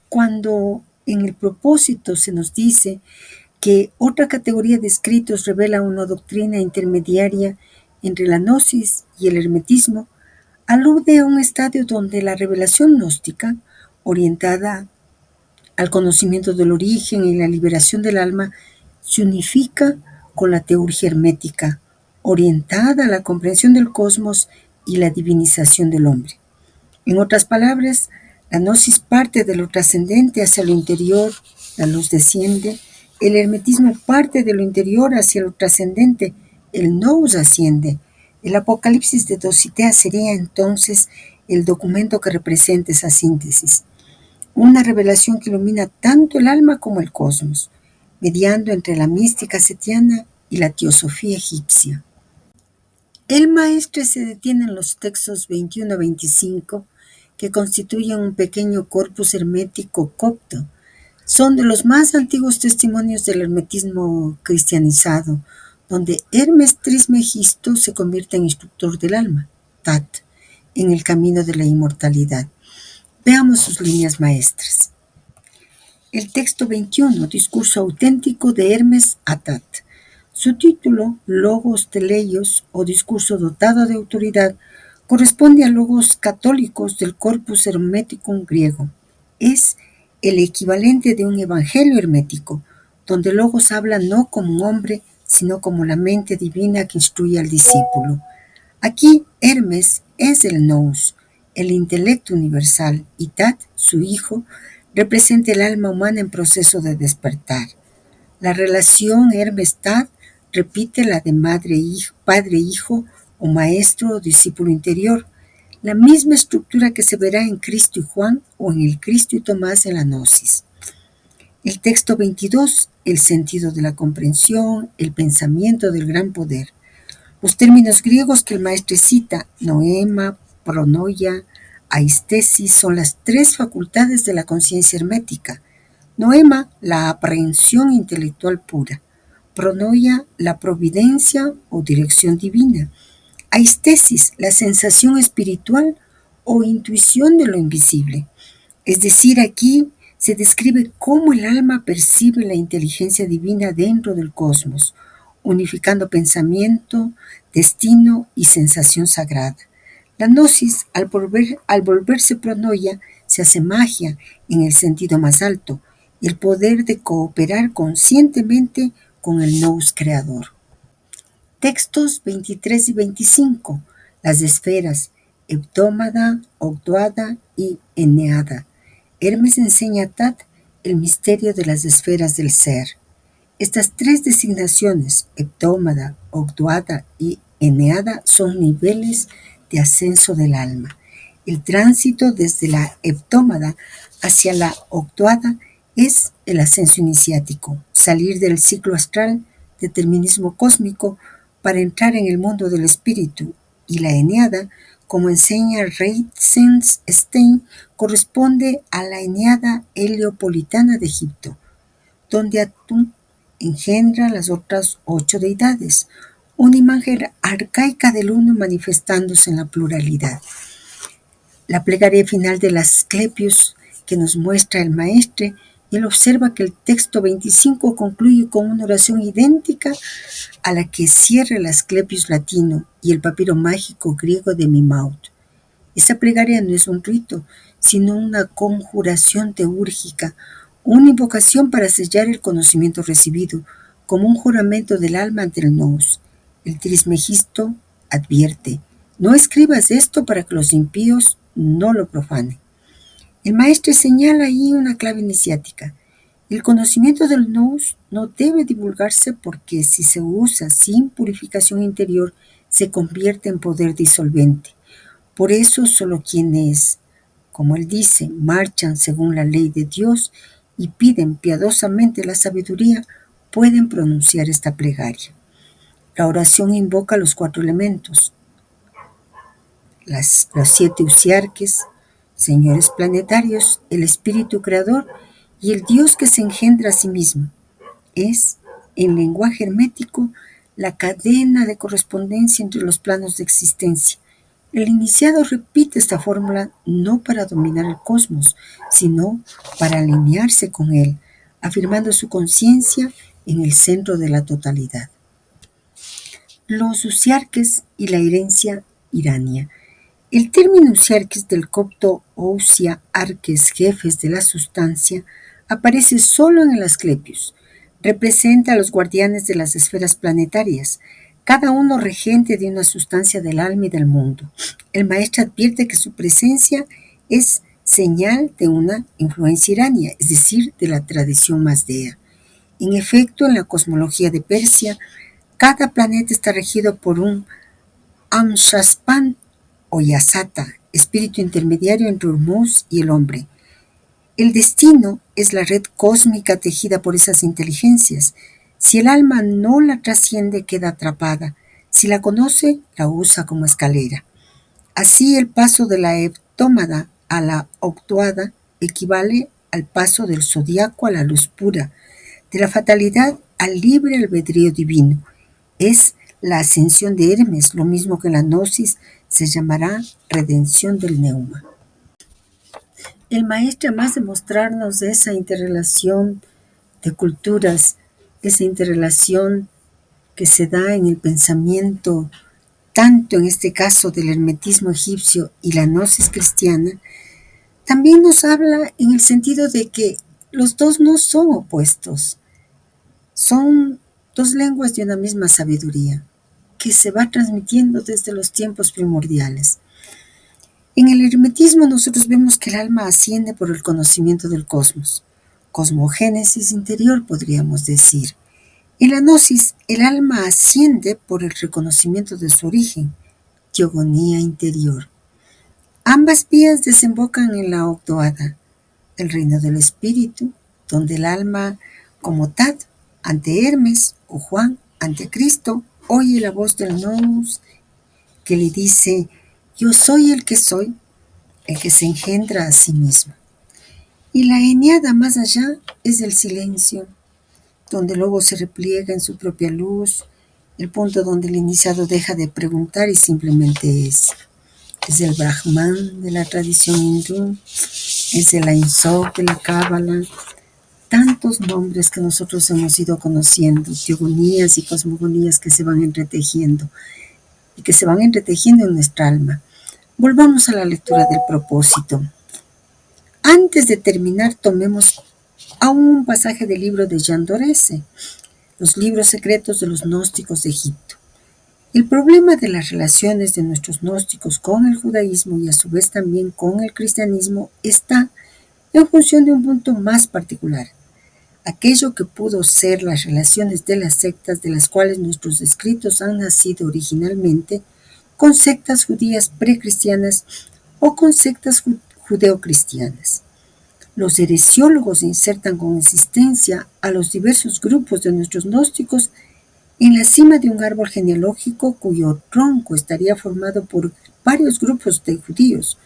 Cuando en el propósito se nos dice que otra categoría de escritos revela una doctrina intermediaria entre la gnosis y el hermetismo, alude a un estadio donde la revelación gnóstica, orientada al conocimiento del origen y la liberación del alma, se unifica con la teurgia hermética, orientada a la comprensión del cosmos y la divinización del hombre. En otras palabras, la gnosis parte de lo trascendente hacia lo interior, la luz desciende, el hermetismo parte de lo interior hacia lo trascendente, el nous asciende. El Apocalipsis de Dositea sería entonces el documento que representa esa síntesis, una revelación que ilumina tanto el alma como el cosmos, mediando entre la mística setiana y la teosofía egipcia. El maestre se detiene en los textos 21 a 25, que constituyen un pequeño corpus hermético copto. Son de los más antiguos testimonios del hermetismo cristianizado, donde Hermes Trismegisto se convierte en instructor del alma, Tat, en el camino de la inmortalidad. Veamos sus líneas maestras. El texto 21, discurso auténtico de Hermes a Tat. Su título, Logos Teleios, o discurso dotado de autoridad, corresponde a logos católicos del Corpus Hermeticum griego. Es el equivalente de un evangelio hermético, donde Logos habla no como un hombre, sino como la mente divina que instruye al discípulo. Aquí Hermes es el nous, el intelecto universal, y Tat, su hijo, representa el alma humana en proceso de despertar. La relación Hermes-Tat repite la de padre-hijo o maestro o discípulo interior, la misma estructura que se verá en Cristo y Juan o en el Cristo y Tomás en la Gnosis. El texto 22, el sentido de la comprensión, el pensamiento del gran poder. Los términos griegos que el maestro cita, noema, pronoia, aistesis, son las tres facultades de la conciencia hermética. Noema, la aprehensión intelectual pura. Pronoia, la providencia o dirección divina. Aistesis, la sensación espiritual o intuición de lo invisible. Es decir, aquí se describe cómo el alma percibe la inteligencia divina dentro del cosmos, unificando pensamiento, destino y sensación sagrada. La gnosis, al volverse pronoia, se hace magia en el sentido más alto, el poder de cooperar conscientemente con el nous creador. Textos 23 y 25. Las esferas, heptómada, octuada y eneada. Hermes enseña a Tat el misterio de las esferas del ser. Estas tres designaciones, heptómada, octuada y eneada, son niveles de ascenso del alma. El tránsito desde la heptómada hacia la octuada es el ascenso iniciático, salir del ciclo astral, determinismo cósmico, para entrar en el mundo del espíritu, y la eneada, como enseña Reitzenstein, corresponde a la eneada heliopolitana de Egipto, donde Atum engendra las otras 8 deidades, una imagen arcaica del uno manifestándose en la pluralidad. La plegaria final de las Asclepios que nos muestra el maestre, él observa que el texto 25 concluye con una oración idéntica a la que cierra el Asclepios latino y el papiro mágico griego de Mimaut. Esa plegaria no es un rito, sino una conjuración teúrgica, una invocación para sellar el conocimiento recibido, como un juramento del alma ante el nous. El Trismegisto advierte, no escribas esto para que los impíos no lo profanen. El maestro señala ahí una clave iniciática. El conocimiento del nous no debe divulgarse porque si se usa sin purificación interior, se convierte en poder disolvente. Por eso solo quienes, como él dice, marchan según la ley de Dios y piden piadosamente la sabiduría, pueden pronunciar esta plegaria. La oración invoca los 4 elementos, los 7 usiarques, señores planetarios, el espíritu creador y el Dios que se engendra a sí mismo. Es, en lenguaje hermético, la cadena de correspondencia entre los planos de existencia. El iniciado repite esta fórmula no para dominar el cosmos, sino para alinearse con él, afirmando su conciencia en el centro de la totalidad. Los usiarques y la herencia irania. El término usiarques del copto ousia arques, jefes de la sustancia, aparece solo en el Asclepios. Representa a los guardianes de las esferas planetarias, cada uno regente de una sustancia del alma y del mundo. El maestro advierte que su presencia es señal de una influencia irania, es decir, de la tradición mazdea. En efecto, en la cosmología de Persia, cada planeta está regido por un Amshaspan o Yasata, espíritu intermediario entre Hormuz y el hombre. El destino es la red cósmica tejida por esas inteligencias. Si el alma no la trasciende, queda atrapada. Si la conoce, la usa como escalera. Así, el paso de la heptómada a la octuada equivale al paso del zodiaco a la luz pura, de la fatalidad al libre albedrío divino. Es la ascensión de Hermes, lo mismo que en la gnosis se llamará redención del neuma. El maestro, además de mostrarnos esa interrelación de culturas, esa interrelación que se da en el pensamiento, tanto en este caso del hermetismo egipcio y la gnosis cristiana, también nos habla en el sentido de que los dos no son opuestos, son 2 lenguas de una misma sabiduría, que se va transmitiendo desde los tiempos primordiales. En el hermetismo nosotros vemos que el alma asciende por el conocimiento del cosmos, cosmogénesis interior podríamos decir. En la gnosis, el alma asciende por el reconocimiento de su origen, teogonía interior. Ambas vías desembocan en la Ogdoada, el reino del espíritu, donde el alma, como Tad ante Hermes o Juan ante Cristo, oye la voz del Nous que le dice: yo soy, el que se engendra a sí mismo. Y la Eneada más allá es el silencio, donde el lobo se repliega en su propia luz, el punto donde el iniciado deja de preguntar y simplemente es. Es el Brahman de la tradición hindú, es el Ein Sof de la Cábala, tantos nombres que nosotros hemos ido conociendo, teogonías y cosmogonías que se van entretejiendo y que se van entretejiendo en nuestra alma. Volvamos a la lectura del propósito. Antes de terminar, tomemos aún un pasaje del libro de Jean Dorese, los libros secretos de los gnósticos de Egipto. El problema de las relaciones de nuestros gnósticos con el judaísmo y a su vez también con el cristianismo está en función de un punto más particular, aquello que pudo ser las relaciones de las sectas de las cuales nuestros escritos han nacido originalmente, con sectas judías precristianas o con sectas judeocristianas. Los heresiólogos insertan con insistencia a los diversos grupos de nuestros gnósticos en la cima de un árbol genealógico cuyo tronco estaría formado por varios grupos de judíos,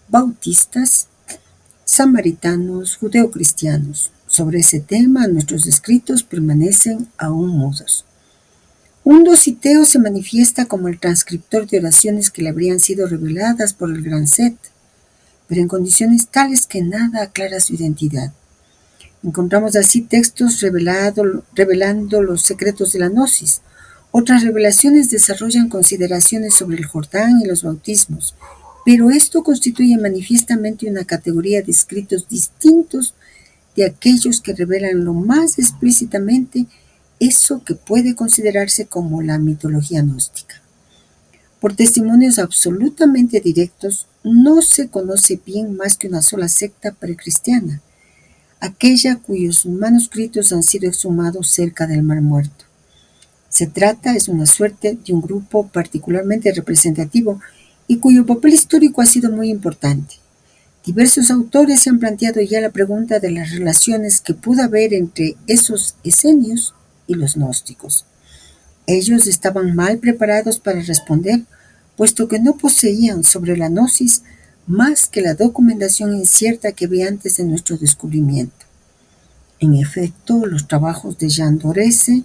bautistas, samaritanos, judeocristianos. Sobre ese tema, nuestros escritos permanecen aún mudos. Un dociteo se manifiesta como el transcriptor de oraciones que le habrían sido reveladas por el gran Set, pero en condiciones tales que nada aclara su identidad. Encontramos así textos revelando los secretos de la gnosis. Otras revelaciones desarrollan consideraciones sobre el Jordán y los bautismos, pero esto constituye manifiestamente una categoría de escritos distintos de aquellos que revelan lo más explícitamente eso que puede considerarse como la mitología gnóstica. Por testimonios absolutamente directos, no se conoce bien más que una sola secta precristiana, aquella cuyos manuscritos han sido exhumados cerca del Mar Muerto. Se trata, es una suerte de un grupo particularmente representativo y cuyo papel histórico ha sido muy importante. Diversos autores se han planteado ya la pregunta de las relaciones que pudo haber entre esos esenios y los gnósticos. Ellos estaban mal preparados para responder, puesto que no poseían sobre la gnosis más que la documentación incierta que había antes de nuestro descubrimiento. En efecto, los trabajos de Jean Dorese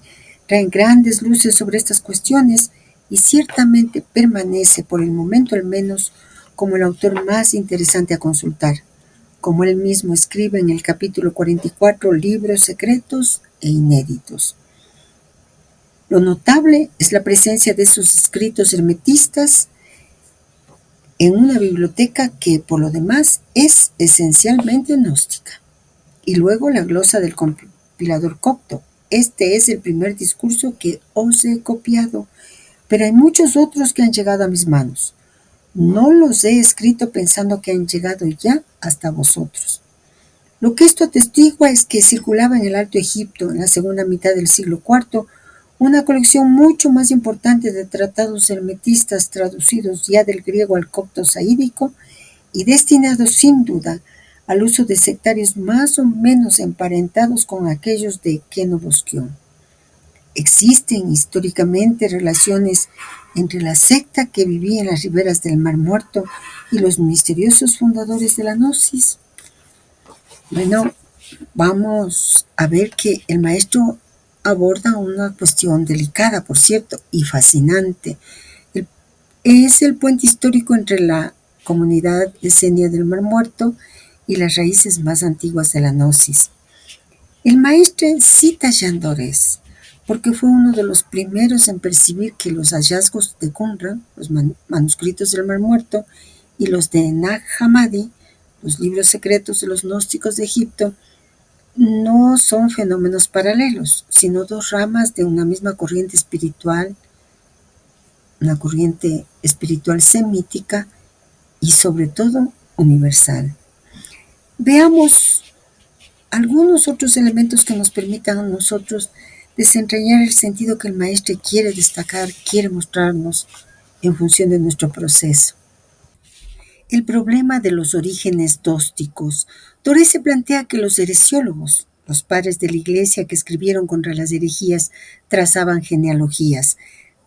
traen grandes luces sobre estas cuestiones y ciertamente permanece, por el momento al menos, como el autor más interesante a consultar, como él mismo escribe en el capítulo 44, Libros secretos e inéditos. Lo notable es la presencia de esos escritos hermetistas en una biblioteca que, por lo demás, es esencialmente gnóstica. Y luego la glosa del compilador copto. Este es el primer discurso que os he copiado, pero hay muchos otros que han llegado a mis manos. No los he escrito pensando que han llegado ya hasta vosotros. Lo que esto atestigua es que circulaba en el Alto Egipto, en la segunda mitad del siglo IV, una colección mucho más importante de tratados hermetistas traducidos ya del griego al copto saídico y destinados sin duda al uso de sectarios más o menos emparentados con aquellos de Keno-Bosquión. Existen históricamente relaciones entre la secta que vivía en las riberas del Mar Muerto y los misteriosos fundadores de la gnosis. Bueno, vamos a ver que el maestro aborda una cuestión delicada, por cierto, y fascinante. Es el puente histórico entre la comunidad esenia del Mar Muerto y las raíces más antiguas de la gnosis. El maestro cita a Jean Dorese porque fue uno de los primeros en percibir que los hallazgos de Qumran, los manuscritos del Mar Muerto, y los de Nag Hammadi, los libros secretos de los gnósticos de Egipto, no son fenómenos paralelos, sino dos ramas de una misma corriente espiritual, una corriente espiritual semítica y sobre todo universal. Veamos algunos otros elementos que nos permitan a nosotros desentrañar el sentido que el maestro quiere destacar, quiere mostrarnos en función de nuestro proceso. El problema de los orígenes gnósticos. Torres plantea que los heresiólogos, los padres de la Iglesia que escribieron contra las herejías, trazaban genealogías,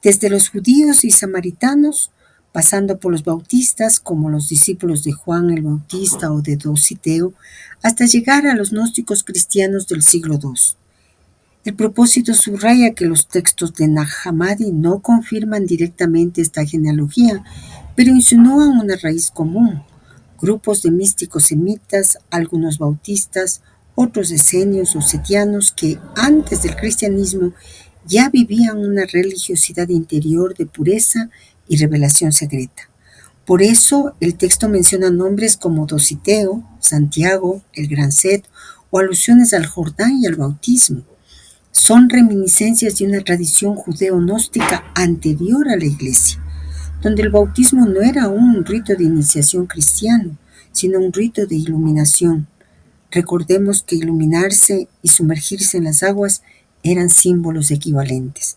desde los judíos y samaritanos, pasando por los bautistas, como los discípulos de Juan el Bautista o de Dositeo, hasta llegar a los gnósticos cristianos del siglo II. El propósito subraya que los textos de Nag Hammadi no confirman directamente esta genealogía, pero insinúan una raíz común: grupos de místicos semitas, algunos bautistas, otros esenios o setianos que antes del cristianismo ya vivían una religiosidad interior de pureza y revelación secreta. Por eso el texto menciona nombres como Dositeo, Santiago, el Gran Set o alusiones al Jordán y al bautismo. Son reminiscencias de una tradición judeo-gnóstica anterior a la Iglesia, donde el bautismo no era un rito de iniciación cristiano, sino un rito de iluminación. Recordemos que iluminarse y sumergirse en las aguas eran símbolos equivalentes.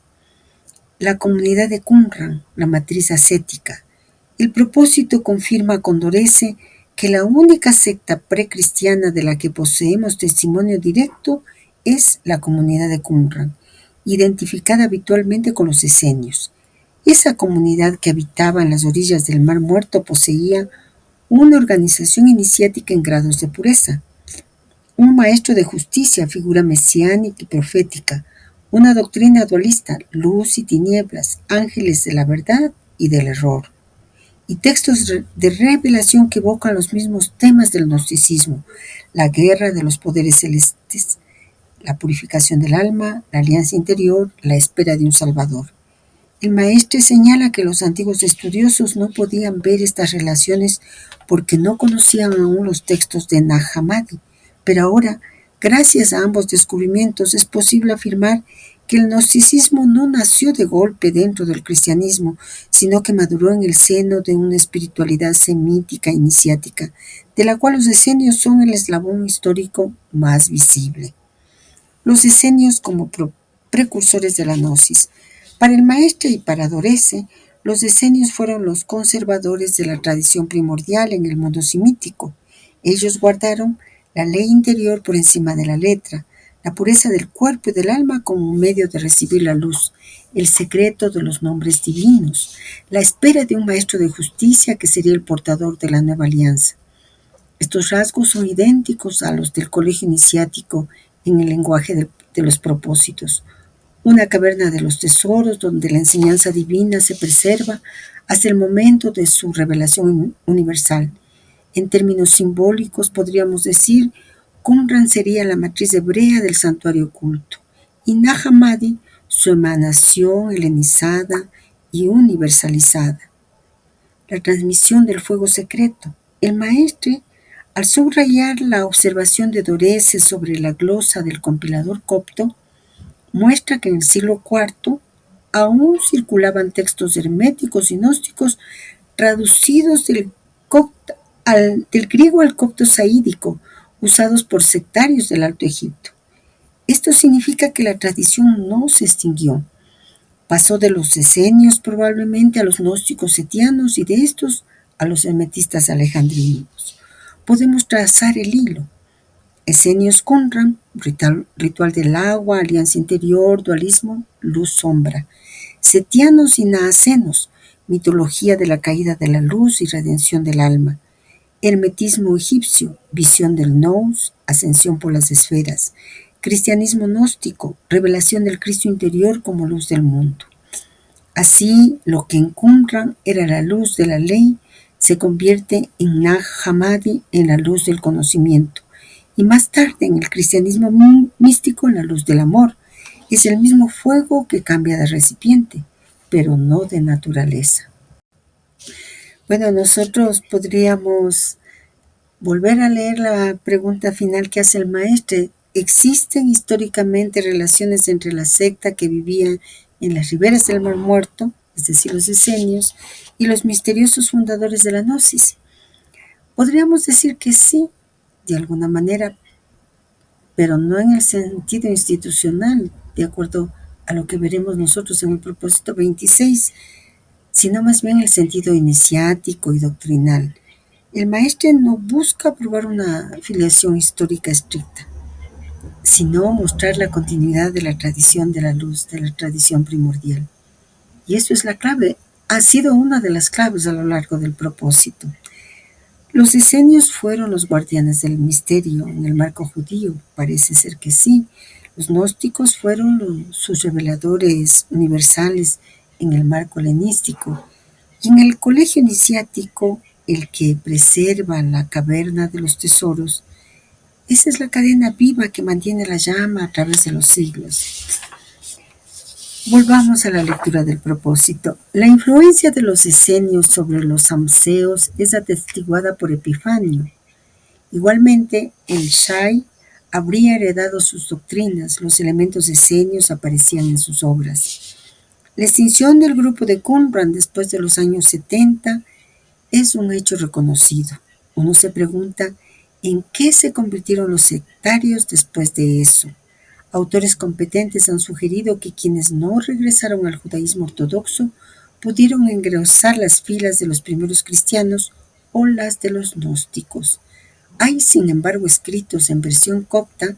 La comunidad de Qumran, la matriz ascética. El propósito confirma con Dorese que la única secta precristiana de la que poseemos testimonio directo es la comunidad de Qumran, identificada habitualmente con los esenios. Esa comunidad que habitaba en las orillas del Mar Muerto poseía una organización iniciática en grados de pureza, un maestro de justicia, figura mesiánica y profética, una doctrina dualista, luz y tinieblas, ángeles de la verdad y del error, y textos de revelación que evocan los mismos temas del gnosticismo: la guerra de los poderes celestes, la purificación del alma, la alianza interior, la espera de un Salvador. El maestre señala que los antiguos estudiosos no podían ver estas relaciones porque no conocían aún los textos de Nag Hammadi, pero ahora, gracias a ambos descubrimientos, es posible afirmar que el gnosticismo no nació de golpe dentro del cristianismo, sino que maduró en el seno de una espiritualidad semítica iniciática, de la cual los esenios son el eslabón histórico más visible. Los esenios como precursores de la gnosis. Para el maestre y para Dorese, los esenios fueron los conservadores de la tradición primordial en el mundo semítico. Ellos guardaron la ley interior por encima de la letra, la pureza del cuerpo y del alma como un medio de recibir la luz, el secreto de los nombres divinos, la espera de un maestro de justicia que sería el portador de la nueva alianza. Estos rasgos son idénticos a los del colegio iniciático en el lenguaje de los propósitos. Una caverna de los tesoros donde la enseñanza divina se preserva hasta el momento de su revelación universal. En términos simbólicos podríamos decir: Qumran sería la matriz hebrea del santuario oculto y Nag Hammadi su emanación helenizada y universalizada. La transmisión del fuego secreto. El maestre, al subrayar la observación de Dorese sobre la glosa del compilador copto, muestra que en el siglo IV aún circulaban textos herméticos y gnósticos traducidos del griego al copto saídico, usados por sectarios del Alto Egipto. Esto significa que la tradición no se extinguió. Pasó de los esenios probablemente a los gnósticos setianos y de estos a los hermetistas alejandrinos. Podemos trazar el hilo. Esenios Qumran, ritual del agua, alianza interior, dualismo, luz-sombra. Setianos y naasenos, mitología de la caída de la luz y redención del alma. Hermetismo egipcio, visión del nous, ascensión por las esferas. Cristianismo gnóstico, revelación del Cristo interior como luz del mundo. Así, lo que en Qumran era la luz de la ley se convierte en Nag Hammadi en la luz del conocimiento, y más tarde en el cristianismo místico en la luz del amor. Es el mismo fuego que cambia de recipiente, pero no de naturaleza. Bueno, nosotros podríamos volver a leer la pregunta final que hace el maestre. ¿Existen históricamente relaciones entre la secta que vivía en las riberas del Mar Muerto, es decir, los esenios, y los misteriosos fundadores de la gnosis? Podríamos decir que sí, de alguna manera, pero no en el sentido institucional, de acuerdo a lo que veremos nosotros en el propósito 26, sino más bien el sentido iniciático y doctrinal. El maestre no busca probar una filiación histórica estricta, sino mostrar la continuidad de la tradición de la luz, de la tradición primordial. Y eso es la clave, ha sido una de las claves a lo largo del propósito. Los esenios fueron los guardianes del misterio en el marco judío, parece ser que sí. Los gnósticos fueron sus reveladores universales en el marco helenístico. Y en el colegio iniciático, el que preserva la caverna de los tesoros, esa es la cadena viva que mantiene la llama a través de los siglos. Volvamos a la lectura del propósito. La influencia de los esenios sobre los samseos es atestiguada por Epifanio. Igualmente, el Shai habría heredado sus doctrinas, los elementos esenios aparecían en sus obras. La extinción del grupo de Qumran después de los años 70 es un hecho reconocido. Uno se pregunta, ¿en qué se convirtieron los sectarios después de eso? Autores competentes han sugerido que quienes no regresaron al judaísmo ortodoxo pudieron engrosar las filas de los primeros cristianos o las de los gnósticos. Hay, sin embargo, escritos en versión copta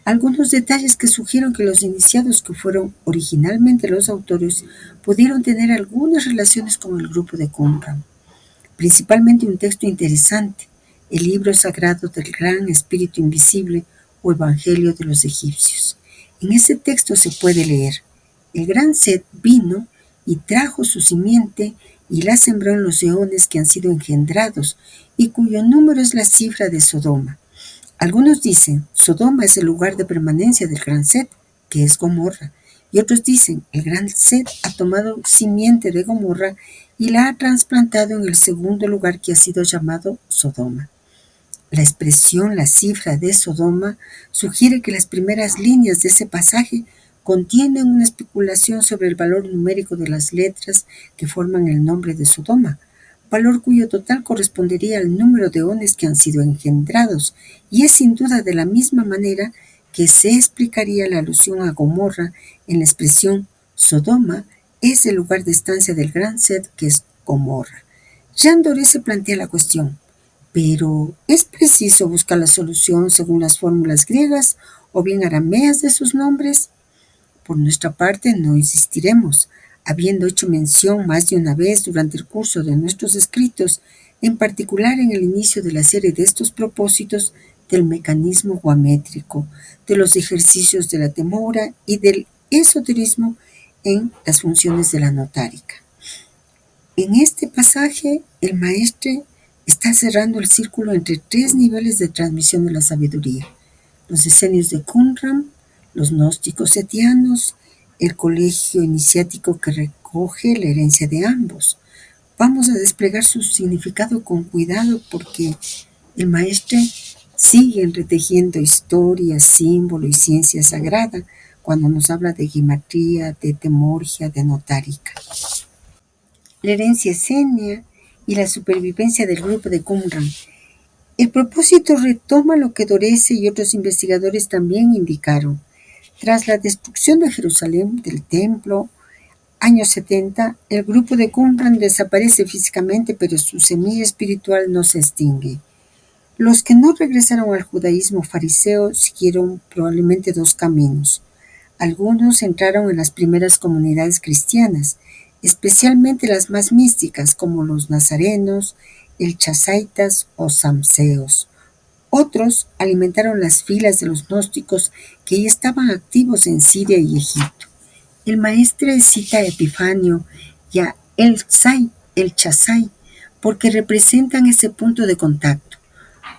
algunos detalles que sugieren que los iniciados, que fueron originalmente los autores, pudieron tener algunas relaciones con el grupo de Qumran. Principalmente un texto interesante, el libro sagrado del Gran Espíritu Invisible o Evangelio de los Egipcios. En ese texto se puede leer: el gran Set vino y trajo su simiente y la sembró en los eones que han sido engendrados y cuyo número es la cifra de Sodoma. Algunos dicen, Sodoma es el lugar de permanencia del gran Set, que es Gomorra, y otros dicen, el gran Set ha tomado simiente de Gomorra y la ha trasplantado en el segundo lugar que ha sido llamado Sodoma. La expresión, la cifra de Sodoma, sugiere que las primeras líneas de ese pasaje contienen una especulación sobre el valor numérico de las letras que forman el nombre de Sodoma, valor cuyo total correspondería al número de eones que han sido engendrados, y es sin duda de la misma manera que se explicaría la alusión a Gomorra en la expresión Sodoma es el lugar de estancia del gran Set, que es Gomorra. Jean Doré se plantea la cuestión, pero ¿es preciso buscar la solución según las fórmulas griegas o bien arameas de sus nombres? Por nuestra parte no insistiremos, habiendo hecho mención más de una vez durante el curso de nuestros escritos, en particular en el inicio de la serie de estos propósitos, del mecanismo guamétrico, de los ejercicios de la temora y del esoterismo en las funciones de la notárica. En este pasaje, el maestre está cerrando el círculo entre tres niveles de transmisión de la sabiduría: los esenios de Qumran, los gnósticos setianos, el colegio iniciático que recoge la herencia de ambos. Vamos a desplegar su significado con cuidado porque el maestre sigue entretejiendo historia, símbolo y ciencia sagrada cuando nos habla de gematría, de temorgia, de notárica. La herencia esenia y la supervivencia del grupo de Qumran. El propósito retoma lo que Dorese y otros investigadores también indicaron. Tras la destrucción de Jerusalén, del templo, años 70, el grupo de Qumran desaparece físicamente, pero su semilla espiritual no se extingue. Los que no regresaron al judaísmo fariseo siguieron probablemente dos caminos. Algunos entraron en las primeras comunidades cristianas, especialmente las más místicas, como los nazarenos, elchasaitas o samseos. Otros alimentaron las filas de los gnósticos que ya estaban activos en Siria y Egipto. El maestre cita a Epifanio y a el-Chasai, porque representan ese punto de contacto.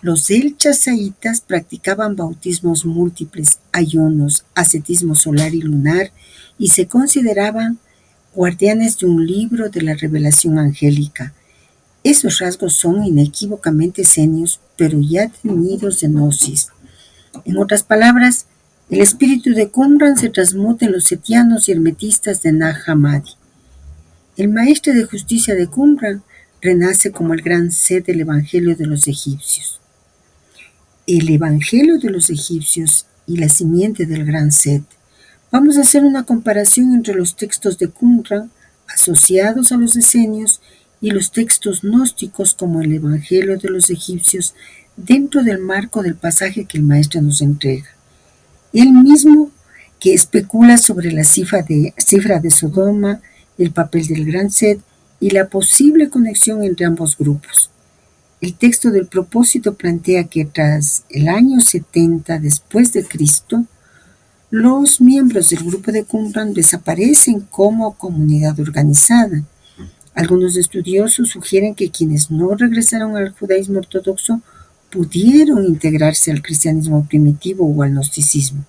Los el-Chasaitas practicaban bautismos múltiples, ayunos, ascetismo solar y lunar, y se consideraban guardianes de un libro de la revelación angélica. Esos rasgos son inequívocamente esenios, pero ya teñidos de gnosis. En otras palabras, el espíritu de Qumran se transmuta en los setianos y hermetistas de Nag Hammadi. El maestre de justicia de Qumran renace como el gran Set del Evangelio de los egipcios. El Evangelio de los egipcios y la simiente del gran Set. Vamos a hacer una comparación entre los textos de Qumran asociados a los esenios, y los textos gnósticos como el Evangelio de los egipcios dentro del marco del pasaje que el maestro nos entrega. Él mismo que especula sobre la cifra de Sodoma, el papel del gran Set y la posible conexión entre ambos grupos. El texto del propósito plantea que tras el año 70 después de Cristo, los miembros del grupo de Qumran desaparecen como comunidad organizada. Algunos estudiosos sugieren que quienes no regresaron al judaísmo ortodoxo pudieron integrarse al cristianismo primitivo o al gnosticismo.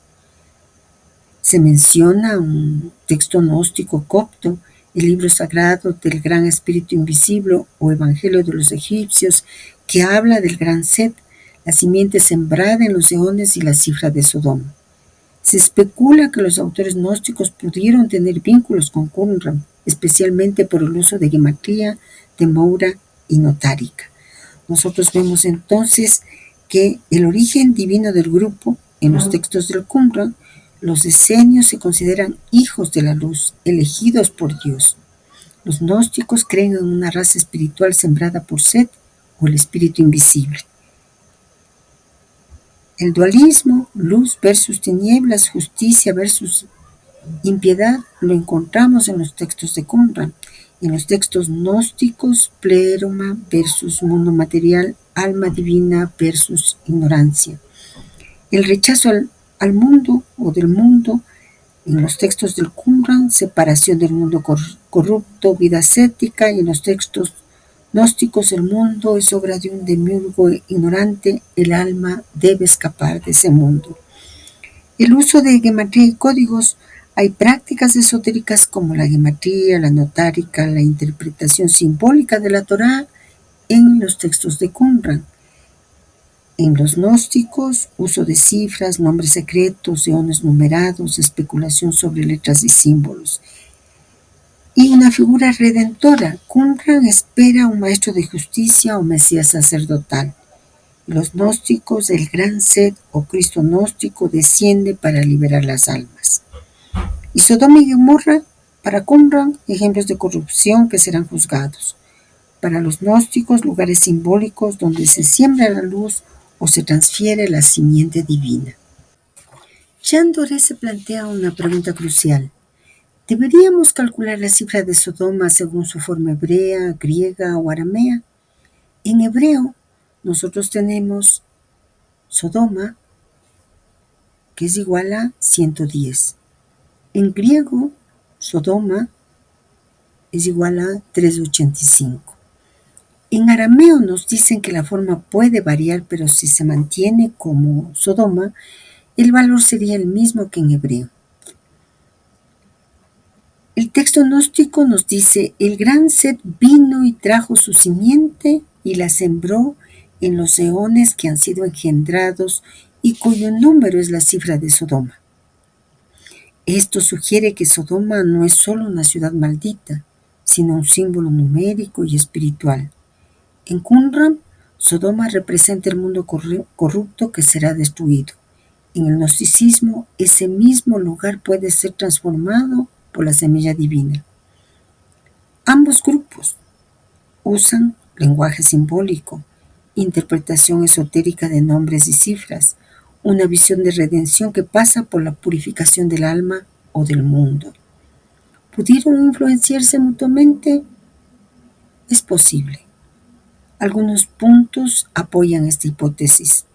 Se menciona un texto gnóstico copto, el libro sagrado del gran espíritu invisible o Evangelio de los egipcios, que habla del gran Set, la simiente sembrada en los eones y la cifra de Sodoma. Se especula que los autores gnósticos pudieron tener vínculos con Qumran, especialmente por el uso de gematría, temoura y notárica. Nosotros vemos entonces que el origen divino del grupo, en los textos del Qumran, los esenios se consideran hijos de la luz, elegidos por Dios. Los gnósticos creen en una raza espiritual sembrada por Set o el espíritu invisible. El dualismo, luz versus tinieblas, justicia versus impiedad, lo encontramos en los textos de Qumran. En los textos gnósticos, pleroma versus mundo material, alma divina versus ignorancia. El rechazo al mundo o del mundo, en los textos del Qumran, separación del mundo corrupto, vida ascética, y en los textos gnósticos, el mundo es obra de un demiurgo ignorante, el alma debe escapar de ese mundo. El uso de gematría y códigos, hay prácticas esotéricas como la gematría, la notárica, la interpretación simbólica de la Torá en los textos de Qumran. En los gnósticos, uso de cifras, nombres secretos, eones numerados, especulación sobre letras y símbolos. Y una figura redentora. Qumran espera un maestro de justicia o mesías sacerdotal. Los gnósticos, el gran Set o Cristo gnóstico desciende para liberar las almas. Y Sodoma y Gomorra, para Qumran, ejemplos de corrupción que serán juzgados. Para los gnósticos, lugares simbólicos donde se siembra la luz o se transfiere la simiente divina. Jean Doré se plantea una pregunta crucial. ¿Deberíamos calcular la cifra de Sodoma según su forma hebrea, griega o aramea? En hebreo, nosotros tenemos Sodoma, que es igual a 110. En griego, Sodoma es igual a 385. En arameo nos dicen que la forma puede variar, pero si se mantiene como Sodoma, el valor sería el mismo que en hebreo. El texto gnóstico nos dice, el gran Set vino y trajo su simiente y la sembró en los eones que han sido engendrados y cuyo número es la cifra de Sodoma. Esto sugiere que Sodoma no es solo una ciudad maldita, sino un símbolo numérico y espiritual. En Qumran, Sodoma representa el mundo corrupto que será destruido. En el gnosticismo, ese mismo lugar puede ser transformado por la semilla divina. Ambos grupos usan lenguaje simbólico, interpretación esotérica de nombres y cifras, una visión de redención que pasa por la purificación del alma o del mundo. ¿Pudieron influenciarse mutuamente? Es posible. Algunos puntos apoyan esta hipótesis.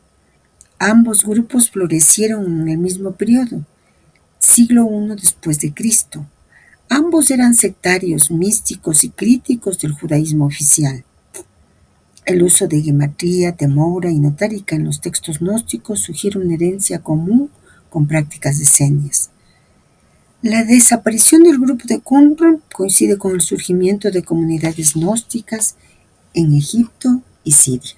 Ambos grupos florecieron en el mismo periodo, siglo I después de Cristo. Ambos eran sectarios, místicos y críticos del judaísmo oficial. El uso de gematría, temoura y notárica en los textos gnósticos sugiere una herencia común con prácticas esenias. La desaparición del grupo de Qumran coincide con el surgimiento de comunidades gnósticas en Egipto y Siria.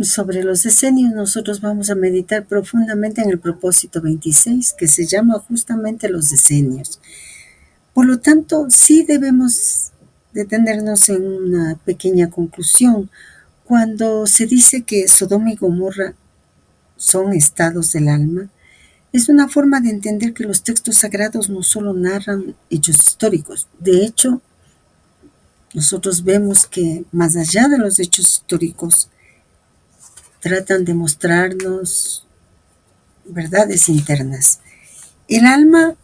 Sobre los esenios nosotros vamos a meditar profundamente en el propósito 26, que se llama justamente los esenios. Por lo tanto, sí debemos detenernos en una pequeña conclusión. Cuando se dice que Sodoma y Gomorra son estados del alma, Es una forma de entender que los textos sagrados no solo narran hechos históricos. De hecho, nosotros vemos que más allá de los hechos históricos, tratan de mostrarnos verdades internas. El alma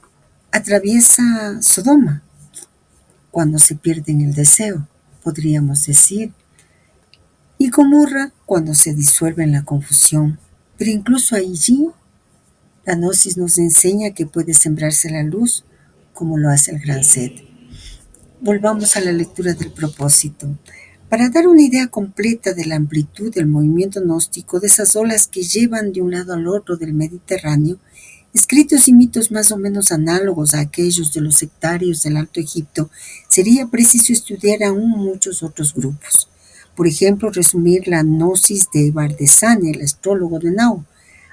atraviesa Sodoma cuando se pierde en el deseo, podríamos decir, y Gomorra cuando se disuelve en la confusión. Pero incluso allí, la gnosis nos enseña que puede sembrarse la luz como lo hace el gran Sed. Volvamos a la lectura del propósito. Para dar una idea completa de la amplitud del movimiento gnóstico, de esas olas que llevan de un lado al otro del Mediterráneo, escritos y mitos más o menos análogos a aquellos de los sectarios del Alto Egipto, sería preciso estudiar aún muchos otros grupos. Por ejemplo, resumir la gnosis de Bardesane, el astrólogo de Nau,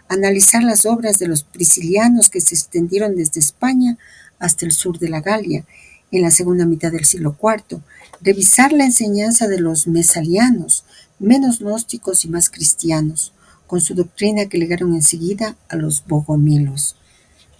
analizar las obras de los priscilianos que se extendieron desde España hasta el sur de la Galia, en la segunda mitad del siglo IV, revisar la enseñanza de los mesalianos, menos gnósticos y más cristianos, con su doctrina que legaron enseguida a los bogomilos.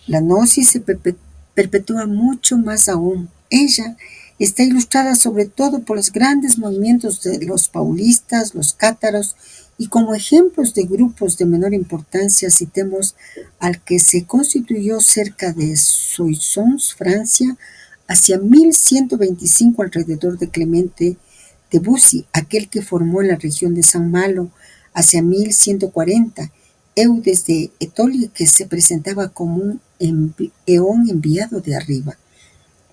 La gnosis se perpetúa mucho más aún. Ella está ilustrada sobre todo por los grandes movimientos de los paulistas, los cátaros, y como ejemplos de grupos de menor importancia citemos al que se constituyó cerca de Soissons, Francia, hacia 1125 alrededor de Clemente de Bussy, aquel que formó en la región de San Malo hacia 1140, Eudes de Etoli, que se presentaba como un eón enviado de arriba.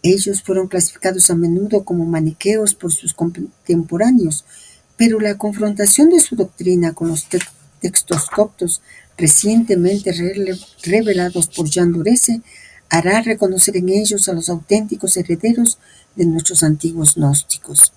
Ellos fueron clasificados a menudo como maniqueos por sus contemporáneos, pero la confrontación de su doctrina con los textos coptos recientemente revelados por Jean Durese hará reconocer en ellos a los auténticos herederos de nuestros antiguos gnósticos.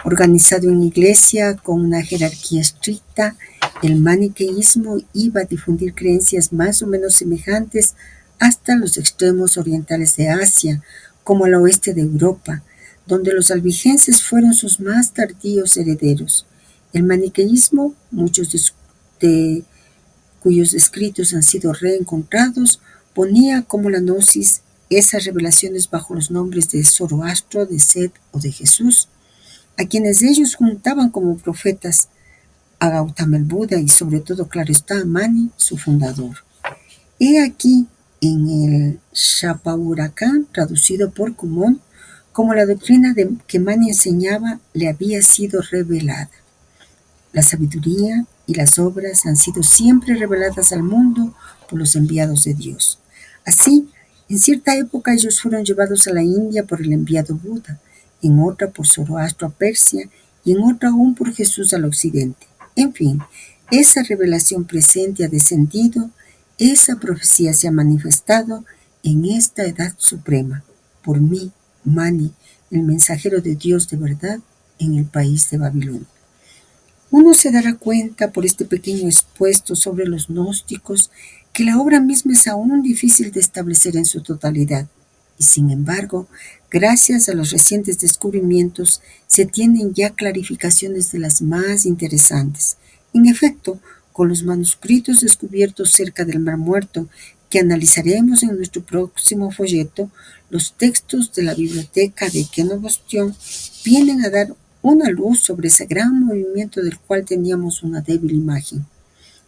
Organizado en iglesia con una jerarquía estricta, el maniqueísmo iba a difundir creencias más o menos semejantes hasta los extremos orientales de Asia, como al oeste de Europa, donde los albigenses fueron sus más tardíos herederos. El maniqueísmo, muchos de cuyos escritos han sido reencontrados, ponía como la gnosis esas revelaciones bajo los nombres de Zoroastro, de Sed o de Jesús, a quienes ellos juntaban como profetas, a Gautama el Buda y sobre todo, claro está, a Mani, su fundador. He aquí en el Shapahurakan, traducido por Kumon, como la doctrina que Mani enseñaba le había sido revelada. La sabiduría y las obras han sido siempre reveladas al mundo por los enviados de Dios. Así, en cierta época ellos fueron llevados a la India por el enviado Buda, en otra por Zoroastro a Persia y en otra aún por Jesús al occidente. En fin, esa revelación presente ha descendido, esa profecía se ha manifestado en esta edad suprema, por mí, Mani, el mensajero de Dios de verdad, en el país de Babilonia. Uno se dará cuenta por este pequeño expuesto sobre los gnósticos que la obra misma es aún difícil de establecer en su totalidad, y sin embargo, gracias a los recientes descubrimientos, se tienen ya clarificaciones de las más interesantes. En efecto, con los manuscritos descubiertos cerca del Mar Muerto, que analizaremos en nuestro próximo folleto, los textos de la biblioteca de Kenobostión vienen a dar una luz sobre ese gran movimiento del cual teníamos una débil imagen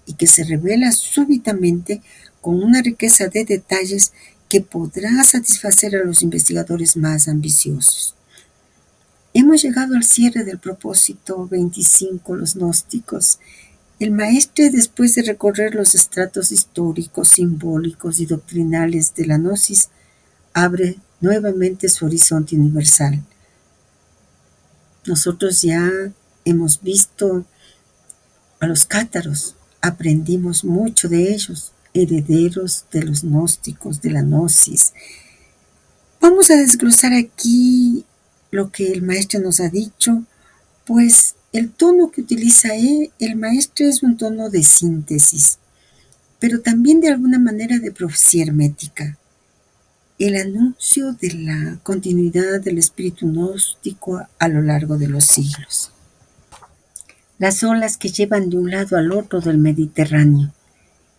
y que se revela súbitamente con una riqueza de detalles que podrá satisfacer a los investigadores más ambiciosos. Hemos llegado al cierre del propósito 25, los gnósticos. El maestre, después de recorrer los estratos históricos, simbólicos y doctrinales de la gnosis, abre nuevamente su horizonte universal. Nosotros ya hemos visto a los cátaros, aprendimos mucho de ellos, herederos de los gnósticos, de la gnosis. Vamos a desglosar aquí lo que el maestro nos ha dicho, pues el tono que utiliza el maestro es un tono de síntesis, pero también de alguna manera de profecía hermética. El anuncio de la continuidad del espíritu gnóstico a lo largo de los siglos. Las olas que llevan de un lado al otro del Mediterráneo.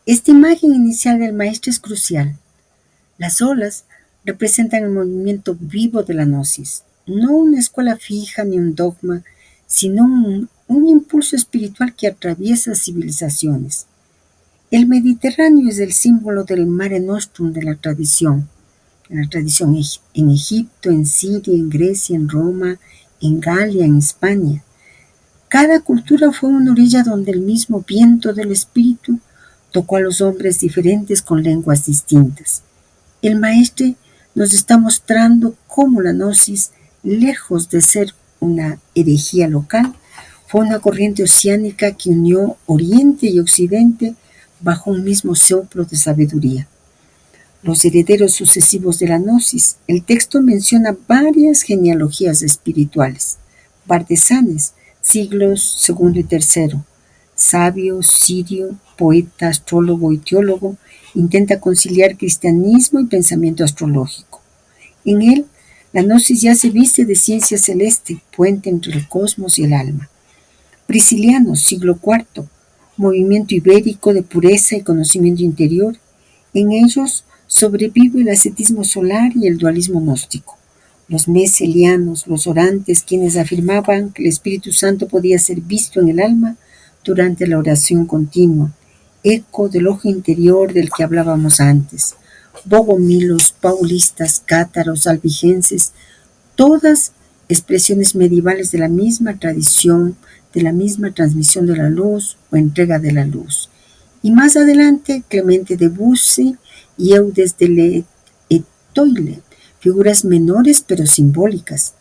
Esta imagen inicial del maestro es crucial. Las olas representan el movimiento vivo de la gnosis, no una escuela fija ni un dogma, sino un impulso espiritual que atraviesa civilizaciones. El Mediterráneo es el símbolo del Mare Nostrum de la tradición en Egipto, en Siria, en Grecia, en Roma, en Galia, en España. Cada cultura fue una orilla donde el mismo viento del espíritu tocó a los hombres diferentes con lenguas distintas. El maestre nos está mostrando cómo la gnosis, lejos de ser una herejía local, fue una corriente oceánica que unió Oriente y Occidente bajo un mismo soplo de sabiduría. Los herederos sucesivos de la gnosis. El texto menciona varias genealogías espirituales. Bardesanes, siglos segundo y tercero. Sabio, sirio, poeta, astrólogo y teólogo, intenta conciliar cristianismo y pensamiento astrológico. En él, la gnosis ya se viste de ciencia celeste, puente entre el cosmos y el alma. Prisciliano, siglo IV, movimiento ibérico de pureza y conocimiento interior. En ellos sobrevive el ascetismo solar y el dualismo gnóstico. Los meselianos, los orantes, quienes afirmaban que el Espíritu Santo podía ser visto en el alma durante la oración continua, eco del ojo interior del que hablábamos antes. Bogomilos, paulistas, cátaros, albigenses, todas expresiones medievales de la misma tradición, de la misma transmisión de la luz o entrega de la luz. Y más adelante, Clemente de Buzzi y Eudes de Etoile, figuras menores pero simbólicas,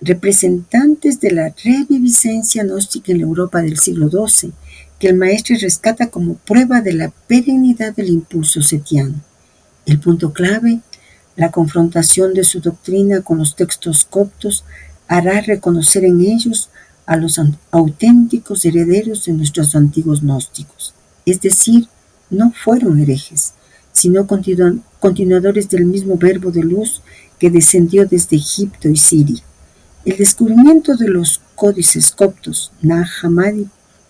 representantes de la reviviscencia gnóstica en la Europa del siglo XII, que el maestre rescata como prueba de la perennidad del impulso setiano. El punto clave, la confrontación de su doctrina con los textos coptos, hará reconocer en ellos a los auténticos herederos de nuestros antiguos gnósticos. Es decir, no fueron herejes, sino continuadores del mismo verbo de luz que descendió desde Egipto y Siria. El descubrimiento de los códices coptos, Nag Hammadi,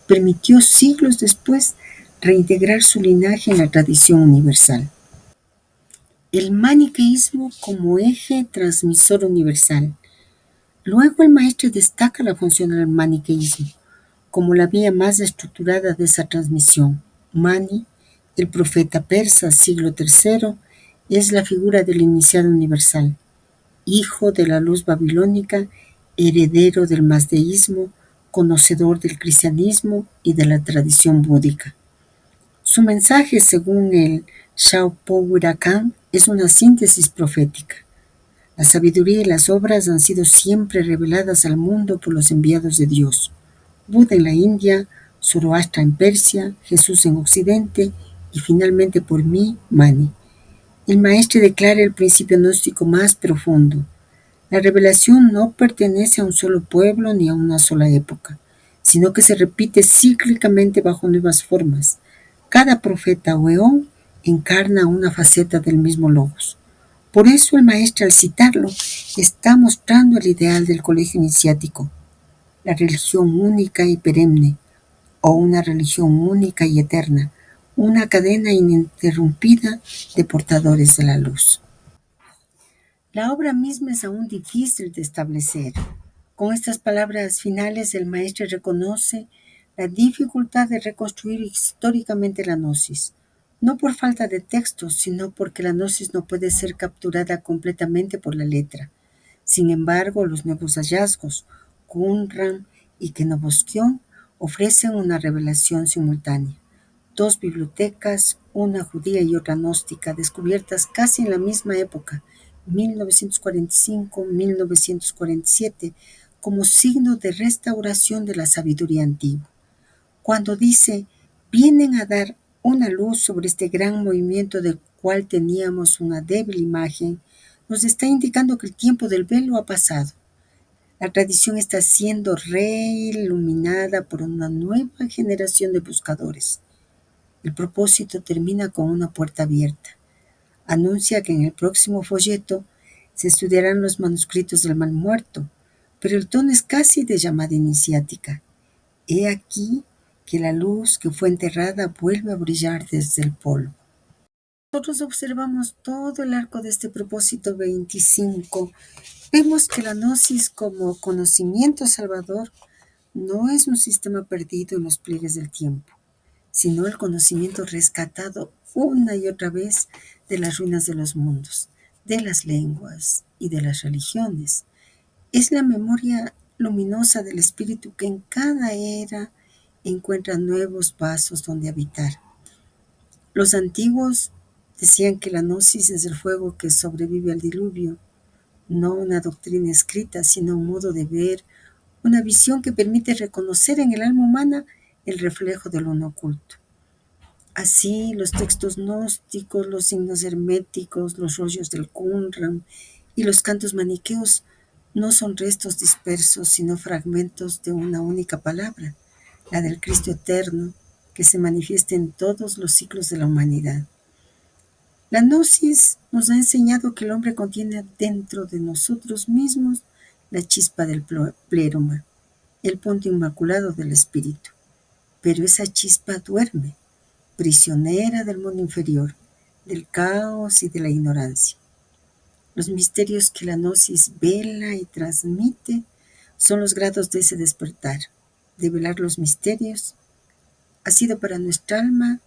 permitió siglos después reintegrar su linaje en la tradición universal. El maniqueísmo como eje transmisor universal. Luego el maestro destaca la función del maniqueísmo como la vía más estructurada de esa transmisión. Mani, el profeta persa, siglo III, es la figura del iniciado universal, hijo de la luz babilónica, heredero del mazdeísmo, conocedor del cristianismo y de la tradición búdica. Su mensaje, según el Xiaopo Huracán, es una síntesis profética. La sabiduría y las obras han sido siempre reveladas al mundo por los enviados de Dios. Buda en la India, Zoroastra en Persia, Jesús en Occidente y finalmente por mí, Mani. El maestre declara el principio gnóstico más profundo. La revelación no pertenece a un solo pueblo ni a una sola época, sino que se repite cíclicamente bajo nuevas formas. Cada profeta o eón encarna una faceta del mismo logos. Por eso el maestro, al citarlo, está mostrando el ideal del colegio iniciático, la religión única y perenne, o una religión única y eterna, una cadena ininterrumpida de portadores de la luz. La obra misma es aún difícil de establecer. Con estas palabras finales, el maestro reconoce la dificultad de reconstruir históricamente la gnosis, no por falta de textos, sino porque la gnosis no puede ser capturada completamente por la letra. Sin embargo, los nuevos hallazgos, Qumran y Kenoboskion, ofrecen una revelación simultánea. Dos bibliotecas, una judía y otra gnóstica, descubiertas casi en la misma época, 1945-1947, como signo de restauración de la sabiduría antigua. Cuando dice, vienen a dar una luz sobre este gran movimiento del cual teníamos una débil imagen, nos está indicando que el tiempo del velo ha pasado. La tradición está siendo reiluminada por una nueva generación de buscadores. El propósito termina con una puerta abierta. Anuncia que en el próximo folleto se estudiarán los manuscritos del Mal Muerto, pero el tono es casi de llamada iniciática. He aquí que la luz que fue enterrada vuelve a brillar desde el polvo. Nosotros observamos todo el arco de este propósito 25. Vemos que la gnosis como conocimiento salvador no es un sistema perdido en los pliegues del tiempo, sino el conocimiento rescatado una y otra vez de las ruinas de los mundos, de las lenguas y de las religiones. Es la memoria luminosa del espíritu que en cada era encuentra nuevos vasos donde habitar. Los antiguos decían que la gnosis es el fuego que sobrevive al diluvio, no una doctrina escrita, sino un modo de ver, una visión que permite reconocer en el alma humana el reflejo de lo no oculto. Así, los textos gnósticos, los signos herméticos, los rollos del Qumran y los cantos maniqueos no son restos dispersos, sino fragmentos de una única palabra, la del Cristo eterno, que se manifiesta en todos los ciclos de la humanidad. La gnosis nos ha enseñado que el hombre contiene dentro de nosotros mismos la chispa del pleroma, el punto inmaculado del espíritu. Pero esa chispa duerme, prisionera del mundo inferior, del caos y de la ignorancia. Los misterios que la gnosis vela y transmite son los grados de ese despertar. De velar los misterios ha sido para nuestra alma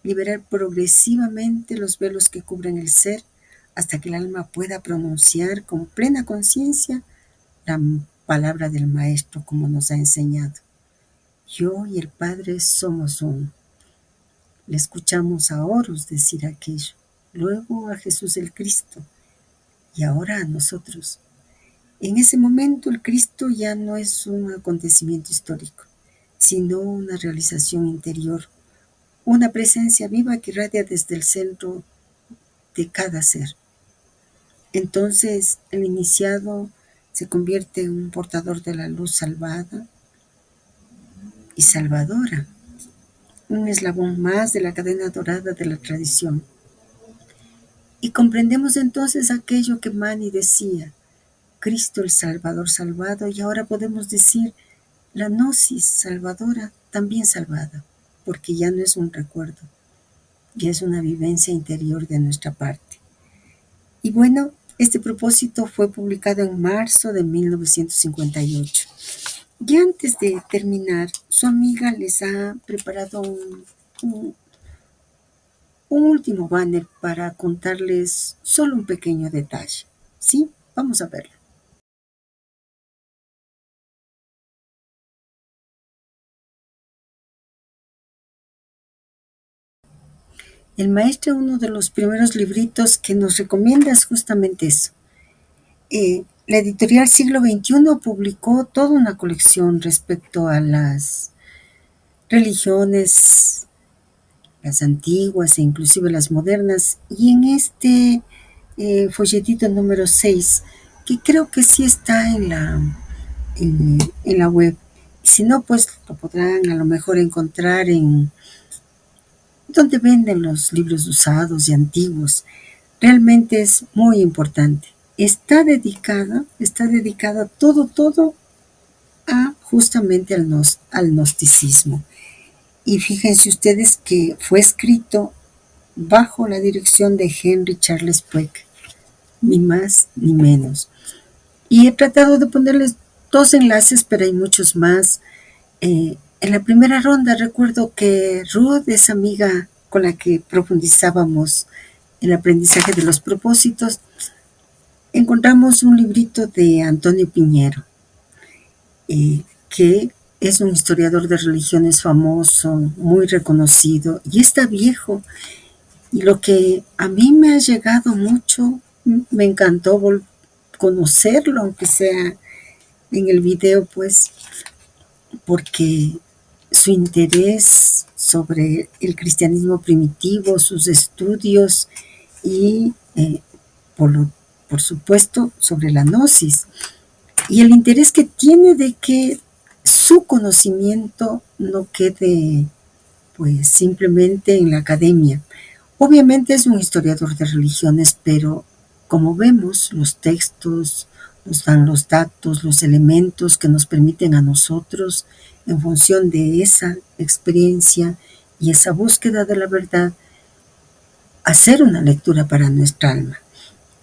liberar progresivamente los velos que cubren el ser hasta que el alma pueda pronunciar con plena conciencia la palabra del Maestro como nos ha enseñado. Yo y el Padre somos uno. Le escuchamos a Horus decir aquello, luego a Jesús el Cristo y ahora a nosotros. En ese momento el Cristo ya no es un acontecimiento histórico, sino una realización interior, una presencia viva que irradia desde el centro de cada ser. Entonces el iniciado se convierte en un portador de la luz salvada y salvadora, un eslabón más de la cadena dorada de la tradición. Y comprendemos entonces aquello que Mani decía, Cristo el Salvador salvado, y ahora podemos decir la gnosis salvadora también salvada, porque ya no es un recuerdo, ya es una vivencia interior de nuestra parte. Y bueno, este propósito fue publicado en marzo de 1958. Y antes de terminar, su amiga les ha preparado un último banner para contarles solo un pequeño detalle. ¿Sí? Vamos a verlo. El maestro, uno de los primeros libritos que nos recomienda es justamente eso. La editorial Siglo XXI publicó toda una colección respecto a las religiones, las antiguas e inclusive las modernas, y en este folletito número 6, que creo que sí está en la web, si no, pues lo podrán a lo mejor encontrar en donde venden los libros usados y antiguos. Realmente es muy importante. Está dedicada todo a justamente al gnosticismo. Y fíjense ustedes que fue escrito bajo la dirección de Henry Charles Puig, ni más ni menos. Y he tratado de ponerles 2 enlaces, pero hay muchos más. En la primera ronda recuerdo que Ruth es amiga con la que profundizábamos el aprendizaje de los propósitos. Encontramos un librito de Antonio Piñero, que es un historiador de religiones famoso, muy reconocido, y está viejo. Y lo que a mí me ha llegado mucho, me encantó conocerlo, aunque sea en el video, pues, porque su interés sobre el cristianismo primitivo, sus estudios y, por supuesto, sobre la gnosis. Y el interés que tiene de que su conocimiento no quede, pues, simplemente en la academia. Obviamente es un historiador de religiones, pero como vemos, los textos nos dan los datos, los elementos que nos permiten a nosotros en función de esa experiencia y esa búsqueda de la verdad, hacer una lectura para nuestra alma.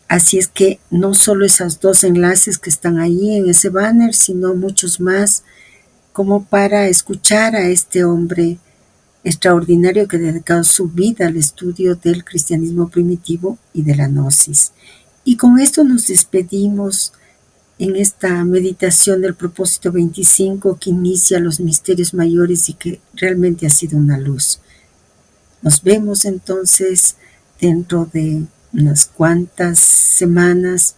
Así es que no solo esos dos enlaces que están ahí en ese banner, sino muchos más, como para escuchar a este hombre extraordinario que ha dedicado su vida al estudio del cristianismo primitivo y de la gnosis. Y con esto nos despedimos en esta meditación del propósito 25 que inicia los misterios mayores y que realmente ha sido una luz. Nos vemos entonces dentro de unas cuantas semanas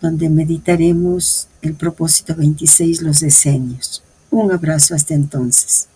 donde meditaremos el propósito 26, los decenios. Un abrazo hasta entonces.